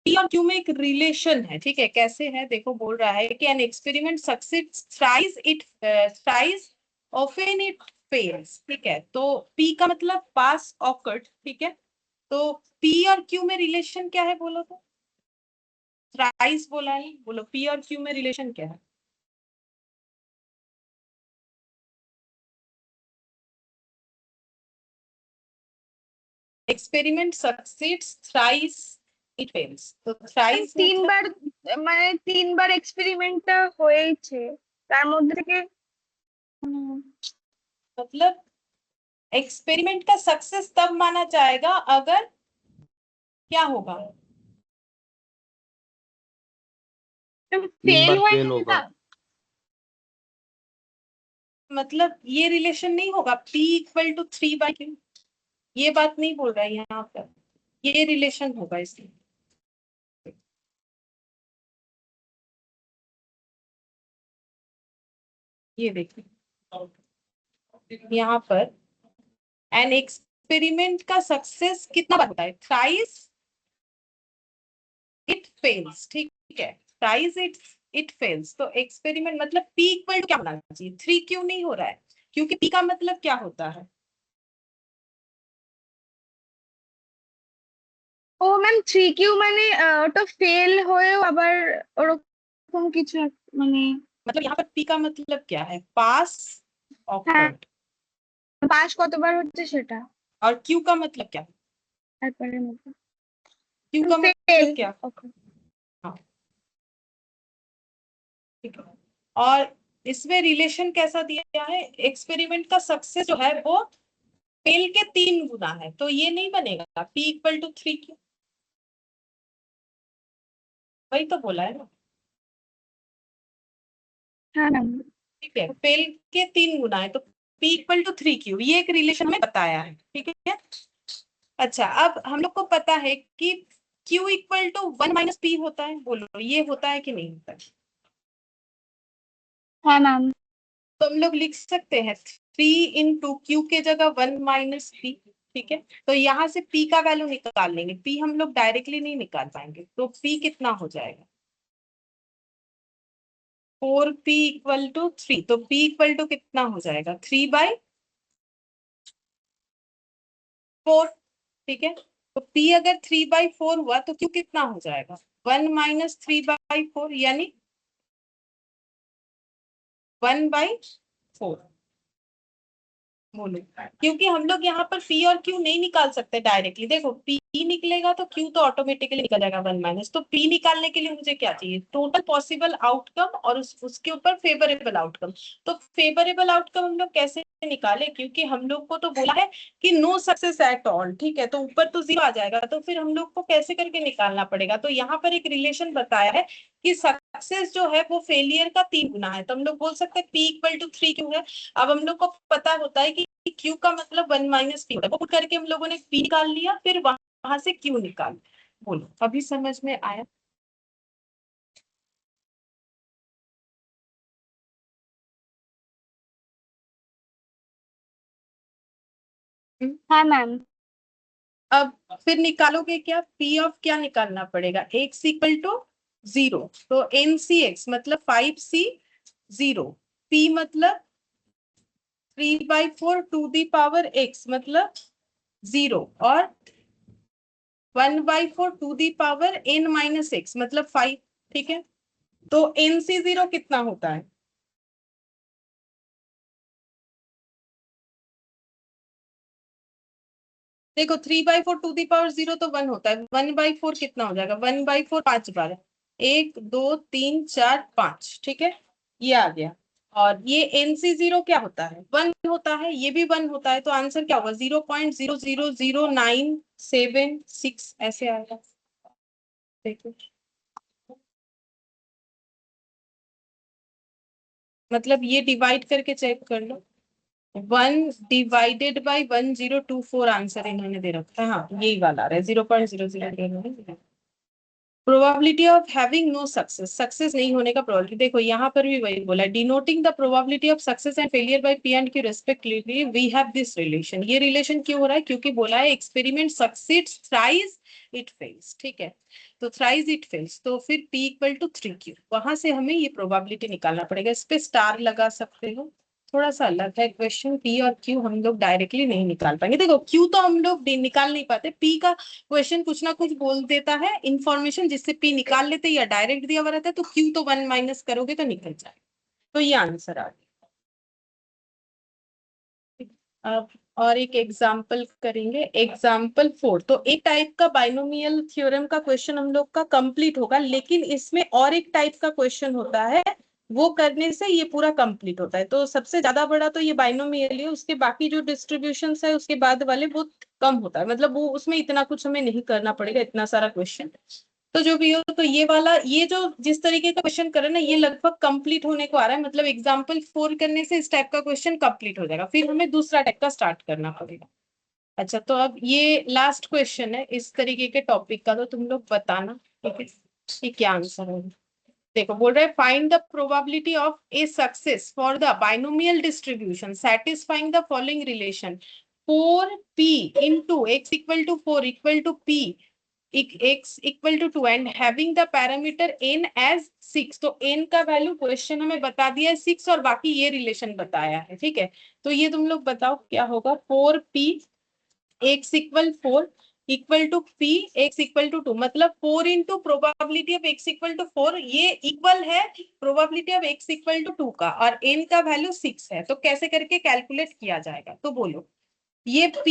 P और Q में एक रिलेशन है। ठीक है, कैसे है देखो, बोल रहा है कि N experiment succeeds thrice often it fails. ठीक है, तो P का मतलब पास ऑकर्ड। ठीक है, तो P और Q में रिलेशन क्या है बोलो तो, थ्राइस बोला है, बोलो P और Q में रिलेशन क्या है। Experiment succeeds thrice it fails, तो थ्राइस मतलब 3বার মানে 3বার এক্সপেরিমেন্টটা হয়েছে, তার মধ্যে থেকে मतलब एक्सपेरिमेंट का सक्सेस तब माना जाएगा अगर क्या होगा, ফেল बार হয়ে फेल গেলে होगा। তা मतलब ये रिलेशन नहीं होगा P इक्वल टू 3/Q, ये बात नहीं बोल रहा है यहाँ पर, ये रिलेशन होगा इसमें। ये देखिए यहाँ पर एन एक्सपेरिमेंट का सक्सेस कितना बार होता है, थ्राइस इट फेल्स। ठीक है, थ्राइस इट फेल्स, तो एक्सपेरिमेंट मतलब P इक्वल टू क्या होना चाहिए, 3 क्यों नहीं हो रहा है, क्योंकि P का मतलब क्या होता है, ও ম্যাম 3Q মানে ওটা ফেল হয়েও আবার ওরকম কিছু মানে मतलब यहाँ पर P का मतलब क्या है, पास হ্যাঁ ऑकर्ड, পাস कतবার হচ্ছে সেটা और Q का मतलब क्या, একবারের মতো Q का ফেল। मतलब क्या, ওকে हाँ ठीक है। और इसमें रिलेशन कैसा दिया है, एक्सपेरिमेंट का सक्सेस जो है वो फेल के 3 गुना है, तो ये नहीं बनेगा P इक्वल टू 3Q, वही तो बोला है ना। হ্যাঁ ম্যাম ठीक है, फेल के 3 गुना है, तो P इक्वल टू 3Q, ये एक रिलेशन में बताया है। ठीक है, अच्छा अब हम लोग को पता है कि Q इक्वल टू 1 - P होता है, बोलो ये होता है कि नहीं होता है, হ্যাঁ ম্যাম तो हम लोग लिख सकते हैं 3 × Q के जगह 1 - P। ठीक है, तो यहाँ से P का वैल्यू निकाल लेंगे, P हम लोग डायरेक्टली नहीं निकाल पाएंगे, तो P कितना हो जाएगा, 4P इक्वल टू 3, तो P इक्वल टू कितना हो जाएगा, 3/4। ठीक है, तो P अगर 3/4 हुआ तो Q कितना हो जाएगा, 1 - 3/4 यानी 1/4। बोलो, क्योंकि हम लोग यहाँ पर P और Q नहीं निकाल सकते डायरेक्टली, देखो P निकलेगा तो Q तो ऑटोमेटिकली निकल जाएगा 1 - तो P निकालने के लिए मुझे क्या चाहिए, टोटल पॉसिबल आउटकम और उसके ऊपर फेवरेबल आउटकम। तो फेवरेबल आउटकम हम लोग कैसे निकाले, क्योंकि हम लोग को तो बोला है कि नो सक्सेस एट ऑल। ठीक है, तो ऊपर तो 0 आ जाएगा, तो फिर हम लोग को कैसे करके निकालना पड़ेगा, तो यहाँ पर एक रिलेशन बताया है कि सक्सेस जो है वो फेलियर का 3 गुना है, तो हम लोग बोल सकते हैं P इक्वल टू 3Q है। अब हम लोग को पता होता है कि Q का मतलब 1 - P होता है, वो पुट करके हम लोगों ने P निकाल लिया, फिर वहां से Q निकाल। बोलो अभी समझ में आया, হ্যাঁ ম্যাম अब फिर निकालोगे क्या, P ऑफ क्या निकालना पड़ेगा, x इक्वल टू 0, तो NCX मतलब 5C 0, P मतलब 3/4 टू दी पावर x मतलब 0, और 1/4 to the power n minus X मतलब 5, ठीक है। तो NC0 कितना होता है? देखो 3/4 टू दी पावर 0 तो 1 होता है, 1/4 कितना हो जाएगा? 1/4 5 बार, 1 2 3 4 5, ठीक है, ये आ गया। और ये NC0 क्या होता है? 1 होता है, ये भी 1 होता है, तो आंसर क्या होगा? 0.0000976 ऐसे आएगा। देखो मतलब ये डिवाइड करके चेक कर लो, 1/1024 आंसर इन्होंने दे रखा है। हाँ यही वाला आ रहा है 0.00। Probability of having no success, success नहीं होने का प्रोबेबिलिटी। देखो यहाँ पर भी वही बोला, denoting the probability of success and failure by P and Q respectively we have this relation. ये रिलेशन क्यों हो रहा है? क्योंकि बोला है experiment succeeds thrice it fails, ठीक है, तो थ्राइस इट फेल्स, तो फिर P इक्वल टू 3Q, वहां से हमें ये प्रोबेबिलिटी निकालना पड़ेगा। इस पे स्टार लगा सकते हो, थोड़ा सा अलग है क्वेश्चन। P और Q हम लोग डायरेक्टली नहीं निकाल पाएंगे। देखो Q तो हम लोग निकाल नहीं पाते, P का क्वेश्चन कुछ ना कुछ बोल देता है इंफॉर्मेशन, जिससे P निकाल लेते, या डायरेक्ट दिया हुआ रहता है, तो Q तो 1 माइनस करोगे तो निकल जाए, तो ये आंसर आ गया। अब और एक एग्जाम्पल करेंगे, एग्जाम्पल 4। तो एक टाइप का बाइनोमियल थ्योरम का क्वेश्चन हम लोग का कंप्लीट होगा, लेकिन इसमें और एक टाइप का क्वेश्चन होता है, वो करने से ये पूरा कंप्लीट होता है। तो सबसे ज्यादा बड़ा तो ये बाइनोमियल है, उसके बाकी जो डिस्ट्रीब्यूशन है उसके बाद वाले वो कम होता है, मतलब वो उसमें इतना कुछ हमें नहीं करना पड़ेगा, इतना सारा क्वेश्चन। तो जो भी हो, तो ये वाला, ये जो जिस तरीके का क्वेश्चन कर रहे हैं ना, ये लगभग कंप्लीट होने को आ रहा है, मतलब एग्जाम्पल 4 करने से इस टाइप का क्वेश्चन कंप्लीट हो जाएगा, फिर हमें दूसरा टाइप का स्टार्ट करना पड़ेगा। अच्छा, तो अब ये लास्ट क्वेश्चन है इस तरीके के टॉपिक का, तो तुम लोग बताना, ठीक है, ये क्या आंसर है। देखो बोल रहे हैं find the probability of a success for the binomial distribution satisfying the following relation 4P into x equal to 4 equal to P x equal to 2 and having the parameter n as 6। तो n का value question हमें बता दिया है 6, और बाकी ये relation बताया है, ठीक है। तो ये तुम लोग बताओ क्या होगा? 4P x equal 4 equal to P x equal to 2, मतलब 4 into probability of x equal to 4, ये इक्वल है probability of x equal to 2 का, और n का वैल्यू 6 है, तो कैसे करके कैलकुलेट किया जाएगा? तो बोलो, ये P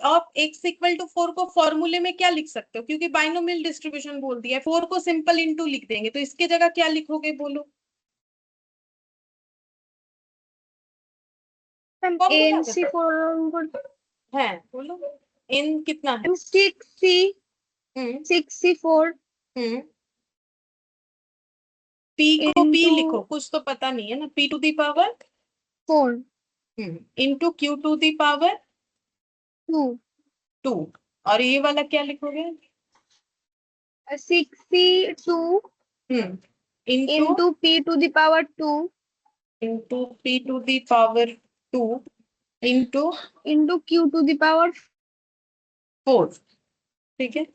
of x equal to 4 को फॉर्मूले में क्या लिख सकते हो? क्योंकि बाइनोमियल डिस्ट्रीब्यूशन बोल दिया है, 4 को सिंपल इंटू लिख देंगे, तो इसके जगह क्या लिखोगे? बोलो फॉर्मूला NC4 है, बोलो n कितना है? 6C4 हम्म P को P into लिखो, कुछ तो पता नहीं है ना, P to the power 4 into Q to the power 2 2, और ये वाला क्या लिखोगे? 6C2 into into P to the power 2 into P to the power 2 into into Q to the power 4, ठीक है।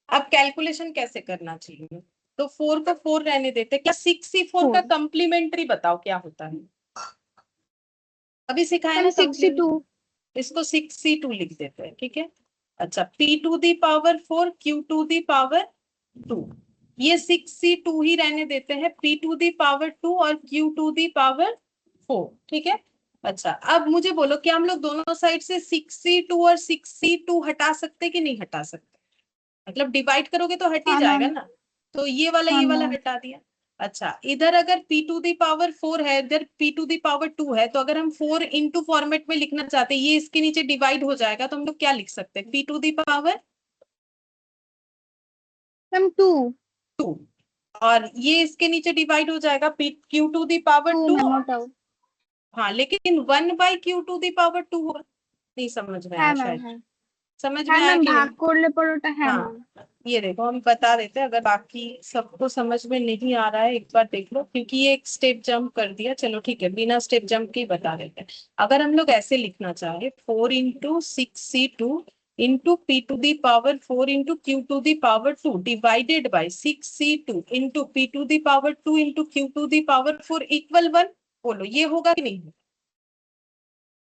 अब कैलकुलेशन कैसे करना चाहिए? तो 4 को 4 रहने देते, क्या 6C4 का 4 कंप्लीमेंट्री बताओ क्या होता है? अभी सिखाया ना and कंप्लीमेंट, 62 इसको 6C2 लिख देते हैं, ठीक है। अच्छा, P to the power 4 Q to the power 2, ये 6C2 ही रहने देते हैं, P टू दी पावर 2 और Q टू दी पावर 4, ठीक है। अच्छा, अब मुझे बोलो, क्या हम लोग दोनों साइड से 6C2 और 6C2 हटा सकते कि नहीं हटा सकते? मतलब डिवाइड करोगे तो हट ही हाँ जाएगा मैम ना, तो ये हाँ वाला मैम हटा दिया। अच्छा, इधर अगर P टू दी पावर 4 है, इधर P टू दी पावर 2 है, तो अगर हम 4 इंटू फॉर्मेट में लिखना चाहते हैं, ये इसके नीचे डिवाइड हो जाएगा, तो हम लोग क्या लिख सकते हैं? P to the power ma'am 2 2, और ये इसके नीचे डिवाइड हो जाएगा, Q to the power 2 2। Ma'am note out हाँ, लेकिन 1/Q टू दी पावर 2 होगा, नहीं समझ में है आया मैम शायद, है समझ में হ্যাঁ आया ম্যাম कि ভাগ नहीं? করলে পরে ওটা হ্যাঁ हाँ, ম্যাম ये देखो हम बता देते हैं, अगर बाकी सबको समझ में नहीं आ रहा है एक बार देख लो, क्योंकि ये एक स्टेप जंप कर दिया, चलो ठीक है, बिना स्टेप जंप के ही बता देते हैं। अगर हम लोग ऐसे लिखना चाहे 4 into 6C2 into P to the power 4 into Q to the power 2 divided by 6C2 into P to the power 2 into Q to the power 4 equal 1, बोलो ये होगा कि नहीं?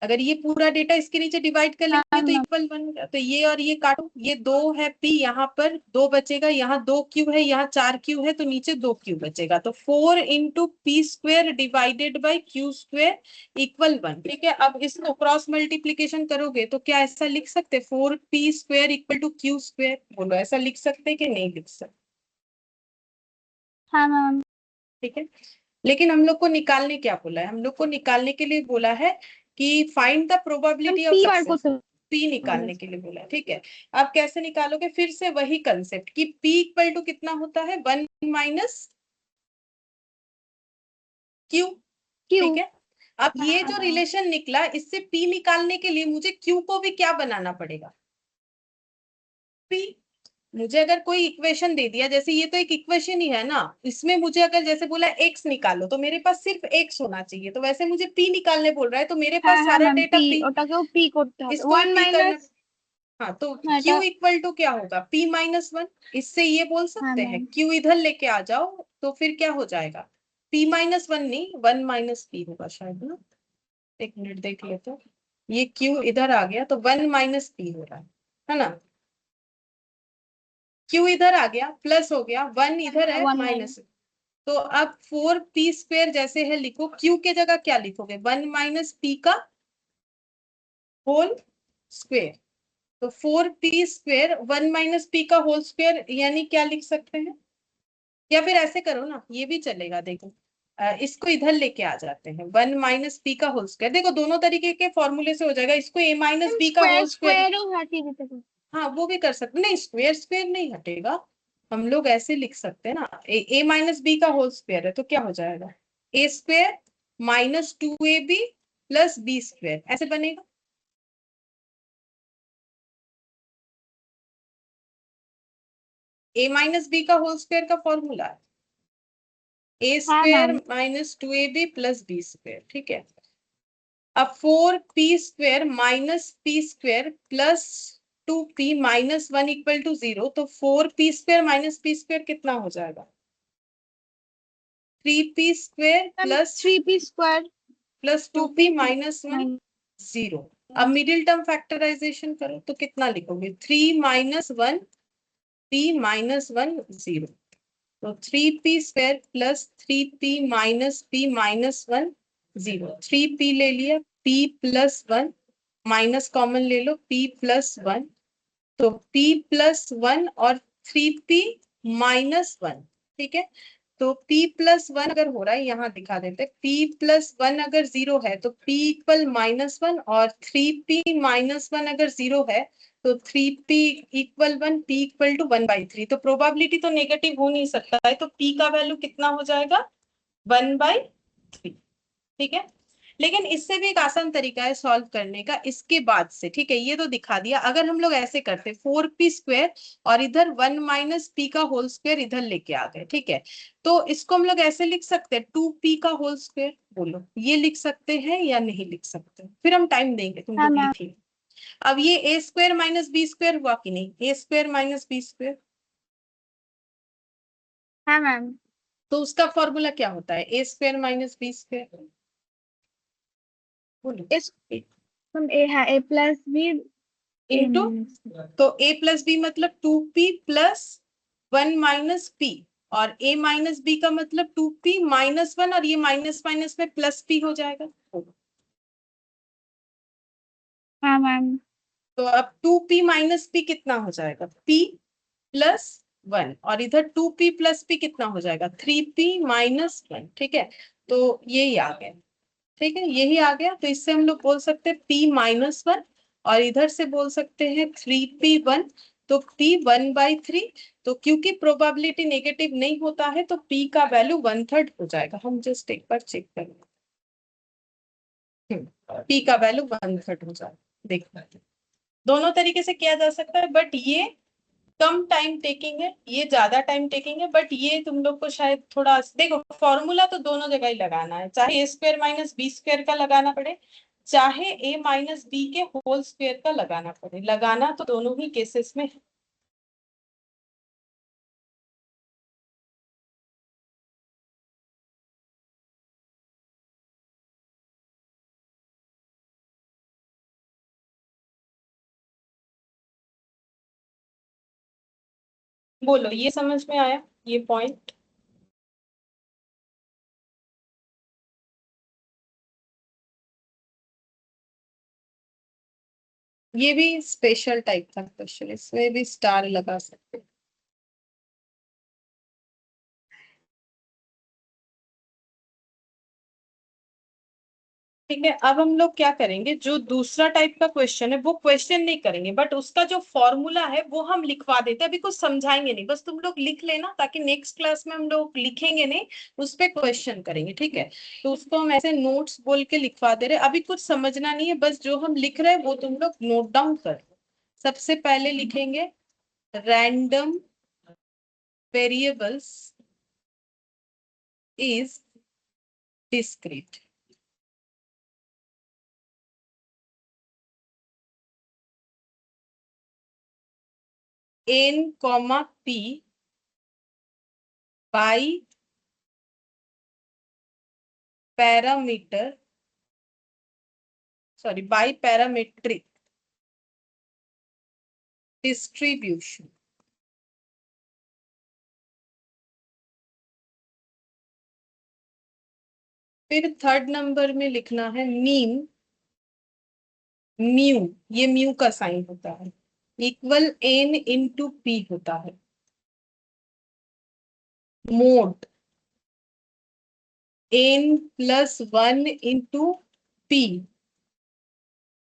अगर ये पूरा डेटा इसके नीचे डिवाइड कर लेंगे तो इक्वल बन गया। तो ये और ये काटो, ये 2 है पी, यहाँ पर 2 बचेगा, यहाँ 2 क्यू है, यहाँ 4 क्यू है, तो नीचे 2 क्यू बचेगा। तो 4 into P square divided by Q square equal 1। ठीक है, अब इसको क्रॉस मल्टीप्लीकेशन करोगे तो क्या ऐसा लिख सकते 4 P square equal to Q square? बोलो ऐसा लिख सकते कि नहीं लिख सकते? हाँ मैम। ठीक है, लेकिन हम लोग को निकालने क्या बोला है? हम लोग को निकालने के लिए बोला है कि find the probability of P बार को सक्सेस। पी निकालने के लिए बोला है। ठीक है, आप कैसे निकालोगे? फिर से वही कंसेप्ट कि पी इक्वल टू कितना होता है, 1 माइनस क्यू। क्यू। ठीक है, अब ये जो रिलेशन निकला, इससे पी निकालने के लिए मुझे क्यू को भी क्या बनाना पड़ेगा? पी। मुझे अगर कोई इक्वेशन दे दिया, जैसे ये तो एक इक्वेशन ही है ना, इसमें मुझे अगर जैसे बोला एक्स निकालो, तो मेरे पास सिर्फ एक्स होना चाहिए। तो वैसे मुझे पी निकालने बोल रहा है, तो मेरे হ্যাঁ पास হ্যাঁ सारा ম্যাম डेटा পি पी, ওটাকেও পি করতে হবে इसको भी 1 पी करना। মাইনাস हाँ, तो এটা। Q इक्वल टू क्या होगा? P minus 1। इससे ये बोल হ্যাঁ सकते हैं ম্যাम। Q इधर लेके आ जाओ, तो फिर क्या हो जाएगा? P माइनस 1 नहीं, 1 माइनस P होगा शायद ना। एक मिनट देख लेते हैं। ये Q इधर आ गया, तो 1 माइनस P हो रहा है ना? Q इधर आ गया, प्लस हो गया, 1 इधर है, 1 माइनस। माइनस। तो अब 4P स्क्वेयर जैसे है लिखो, Q के जगह क्या लिखोगे? 1 माइनस P का होल स्क्वेयर। तो 4P स्क्वेयर 1 माइनस P का होल स्क्वेयर, यानी क्या लिख सकते हैं? या फिर ऐसे करो ना, ये भी चलेगा। देखो, इसको इधर लेके आ जाते हैं, 1 माइनस पी का होल स्क्वायर। देखो दोनों तरीके के फॉर्मूले से हो जाएगा। इसको a माइनस बी का স্কোয়ার होल स्क्वायर, স্কোয়ারও হাটিয়ে দিতে পারি। हाँ वो भी कर सकते। नहीं, स्क्वायर स्क्वायर नहीं हटेगा, हम लोग ऐसे लिख सकते हैं ना, a माइनस बी का होल स्क्वायर है, तो क्या हो जाएगा? A square minus 2ab plus b square, ऐसे बनेगा। ए माइनस बी का होल स्क्वायर का फॉर्मूला है ए হ্যাঁ square ma'am. Minus 2ab plus b square. ठीक है, अब 4P square minus p square plus 2P minus 1 equal to 0। तो 4P square minus p square कितना हो जाएगा? 3P square ma'am plus 3p square 2P 2p minus 1 minus. 0। अब middle term factorisation करो तो कितना लिखोगे? 3 माइनस 1 P माइनस 1 0। तो 3P square plus 3P minus P minus 1 0। 3P ले लिया, P प्लस 1 माइनस कॉमन ले लो, P प्लस 1। तो P प्लस 1 और 3P माइनस 1। ठीक है, तो P प्लस 1 अगर हो रहा है, यहाँ दिखा देते, P प्लस 1 अगर 0 है तो P इक्वल माइनस 1, और 3P माइनस 1 अगर 0 है तो 3P equal 1, P equal to 1/3। तो प्रोबेबिलिटी तो नेगेटिव हो नहीं सकता है, तो P का वैल्यू कितना हो जाएगा? 1/3। ठीक है, लेकिन इससे भी एक आसान तरीका है सॉल्व करने का, इसके बाद से। ठीक है, ये तो दिखा दिया। अगर हम लोग ऐसे करते 4P स्क्वेयर और इधर 1 माइनस पी का होल स्क्वेयर इधर लेके आ गए, ठीक है, तो इसको हम लोग ऐसे लिख सकते हैं 2P का होल स्क्वेयर। बोलो ये लिख सकते हैं या नहीं लिख सकते? फिर हम टाइम देंगे, तुम হ্যাঁ लोग ম্যাম। लिखिए। अब ये a square minus b square हुआ कि नहीं? A square minus b square, হ্যাঁ ম্যাম। तो उसका फॉर्मूला क्या होता है? A square minus b square. बोलो। एस ए है a plus b a into, minus. तो a प्लस बी मतलब 2P प्लस 1 माइनस पी, और a माइनस बी का मतलब 2P माइनस 1, और ये माइनस माइनस में प्लस p हो जाएगा। हाँ मैम। तो अब 2P माइनस p कितना हो जाएगा? p प्लस 1, और इधर 2P प्लस p कितना हो जाएगा? 3P minus 1। ठीक है, तो यही आ गया। ठीक है, यही आ गया। तो इससे हम लोग बोल सकते हैं P माइनस 1, और इधर से बोल सकते हैं 3P1। तो P1/3। तो क्योंकि प्रोबेबिलिटी नेगेटिव नहीं होता है, तो P का वैल्यू 1/3 हो जाएगा। हम जस्ट एक बार चेक कर लें। P का वैल्यू 1/3 हो जाएगा। देखो, दोनों तरीके से किया जा सकता है, बट ये कम टाइम टेकिंग है, ये ज्यादा टाइम टेकिंग है। बट ये तुम लोग को शायद थोड़ा, देखो फॉर्मूला तो दोनों जगह ही लगाना है, चाहे ए स्क्वायर माइनस बी स्क्वायर का लगाना पड़े, चाहे ए माइनस बी के होल स्क्वायर का लगाना पड़े, लगाना तो दोनों ही केसेस में है। बोलो, ये समझ में आया ये पॉइंट? ये भी स्पेशल टाइप का क्वेश्चन, इसमें भी स्टार लगा सकते हैं। ठीक है, अब हम लोग क्या करेंगे, जो दूसरा टाइप का क्वेश्चन है वो क्वेश्चन नहीं करेंगे, बट उसका जो फॉर्मूला है वो हम लिखवा देते हैं। अभी कुछ समझाएंगे नहीं, बस तुम लोग लिख लेना, ताकि नेक्स्ट क्लास में हम लोग लिखेंगे नहीं, उस पे क्वेश्चन करेंगे। ठीक है, तो उसको हम ऐसे नोट्स बोल के लिखवा दे रहे, अभी कुछ समझना नहीं है, बस जो हम लिख रहे हैं वो तुम लोग नोट डाउन कर। सबसे पहले लिखेंगे random variables is discrete. n comma p by parameter, sorry by parametric distribution. फिर थर्ड नंबर में लिखना है मीन म्यू, ये म्यू का साइन होता है, इक्वल n इंटू पी होता है। मोड n+1 इंटू पी,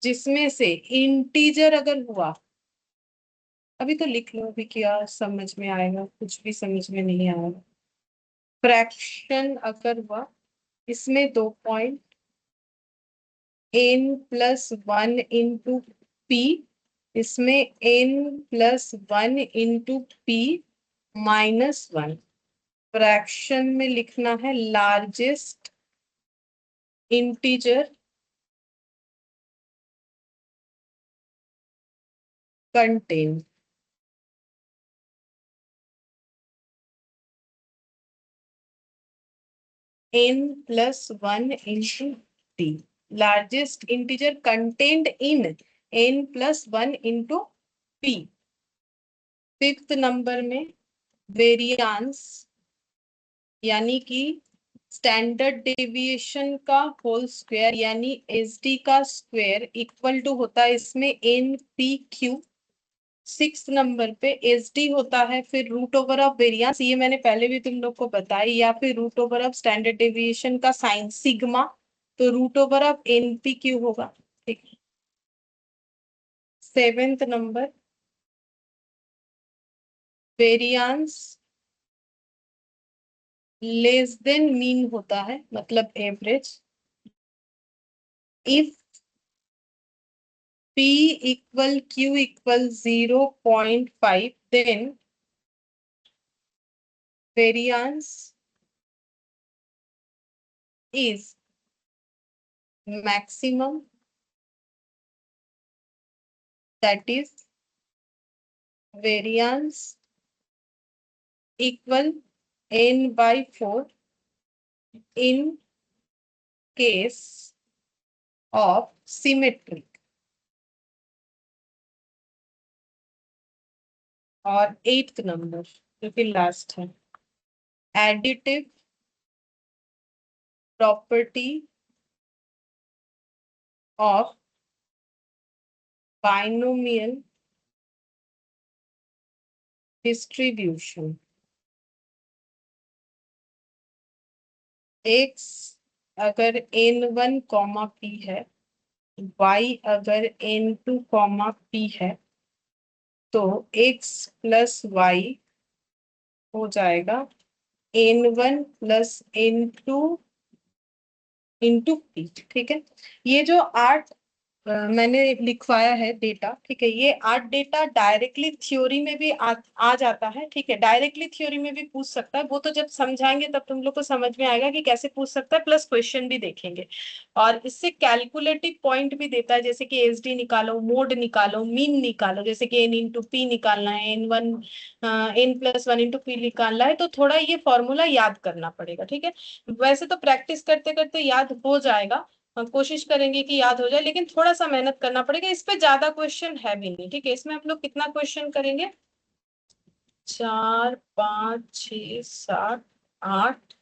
जिसमें से इंटीजर अगर हुआ, अभी तो लिख लो, अभी क्या समझ में आएगा, कुछ भी समझ में नहीं आएगा। फ्रैक्शन अगर हुआ, इसमें 2 पॉइंट n+1 इंटू पी, इसमें n+1 इंटू पी -1। फ्रैक्शन में लिखना है लार्जेस्ट इंटीजर कंटेन। n+1 इंटू t, largest integer contained in n+1 into p. Fifth number में वेरियांस, यानी कि स्टैंडर्ड डेविएशन का होल स्क्वायर, यानी एस डी का स्क्वायर इक्वल टू होता है इसमें n P q. Six number पे एस डी होता है फिर रूट ओवर ऑफ वेरियांस, ये मैंने पहले भी तुम लोग को बताई, या फिर root over of standard deviation का साइन सिग्मा, तो root over of n P q होगा। ठीक है। Seventh number variance less than mean होता है, मतलब average. If P equal Q equal 0.5, then variance is maximum, that is variance equal n/4 in case of symmetric। और eighth number जो कि last है, additive property of binomial distribution। x अगर n1 comma p है, y अगर n2 comma p है, तो x plus Y हो जाएगा n1 + n2 इंटू पी। ठीक है, ये जो 8 मैंने लिखवाया है डेटा, ठीक है, ये 8 डेटा डायरेक्टली थ्योरी में भी आ जाता है। ठीक है, डायरेक्टली थ्योरी में भी पूछ सकता है, वो तो जब समझाएंगे तब तुम लोग को समझ में आएगा कि कैसे पूछ सकता है, प्लस क्वेश्चन भी देखेंगे। और इससे कैलकुलेटिव पॉइंट भी देता है, जैसे कि एस डी निकालो, मोड निकालो, मीन निकालो, जैसे कि n इंटू पी निकालना है, n+1 इंटू पी निकालना है, तो थोड़ा ये फॉर्मूला याद करना पड़ेगा। ठीक है, वैसे तो प्रैक्टिस करते करते याद हो जाएगा, हम कोशिश करेंगे कि याद हो जाए, लेकिन थोड़ा सा मेहनत करना पड़ेगा। इस पे ज्यादा क्वेश्चन है भी नहीं। ठीक है, इसमें हम लोग कितना क्वेश्चन करेंगे, 4 5 6 7 8,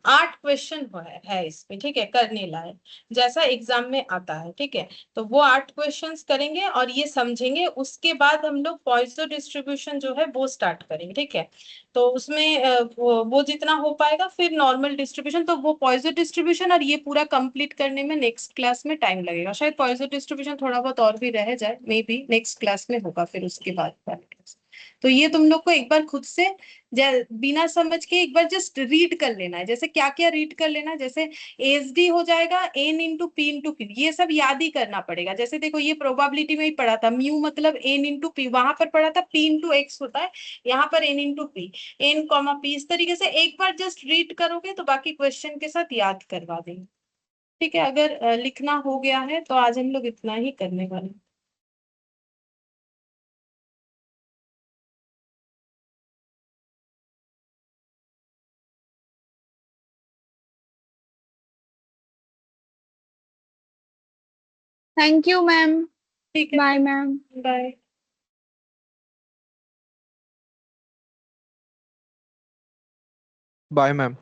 8 क्वेश्चन है इसमें, ठीक है, करने लायक, जैसा एग्जाम में आता है, ठीक है। तो वो 8 क्वेश्चंस करेंगे और ये समझेंगे, उसके बाद हम लोग पॉइजन डिस्ट्रीब्यूशन जो है वो स्टार्ट करेंगे, ठीक है। तो उसमें वो जितना हो पाएगा, फिर नॉर्मल डिस्ट्रीब्यूशन, तो वो पॉइजन डिस्ट्रीब्यूशन और ये पूरा कंप्लीट करने में नेक्स्ट क्लास में टाइम लगेगा, शायद पॉइजन डिस्ट्रीब्यूशन थोड़ा बहुत और भी रह जाए, मे बी नेक्स्ट क्लास में होगा फिर उसके बाद वाली class। तो ये तुम लोग को एक बार खुद से बिना समझ के एक बार जस्ट रीड कर लेना है, जैसे क्या क्या रीड कर लेना है, जैसे एस डी हो जाएगा n into p into q, ये सब याद ही करना पड़ेगा। जैसे देखो ये प्रोबेबिलिटी में ही पढ़ा था, म्यू मतलब एन इंटू पी, वहां पर पढ़ा था पी इंटू एक्स होता है, यहाँ पर n into p, n comma p, इस तरीके से एक बार जस्ट रीड करोगे तो बाकी क्वेश्चन के साथ याद करवा देंगे, ठीक है। अगर लिखना हो गया है तो आज हम लोग इतना ही करने वाले हैं। Thank you ma'am. ठीक है, bye ma'am. Bye. Bye ma'am.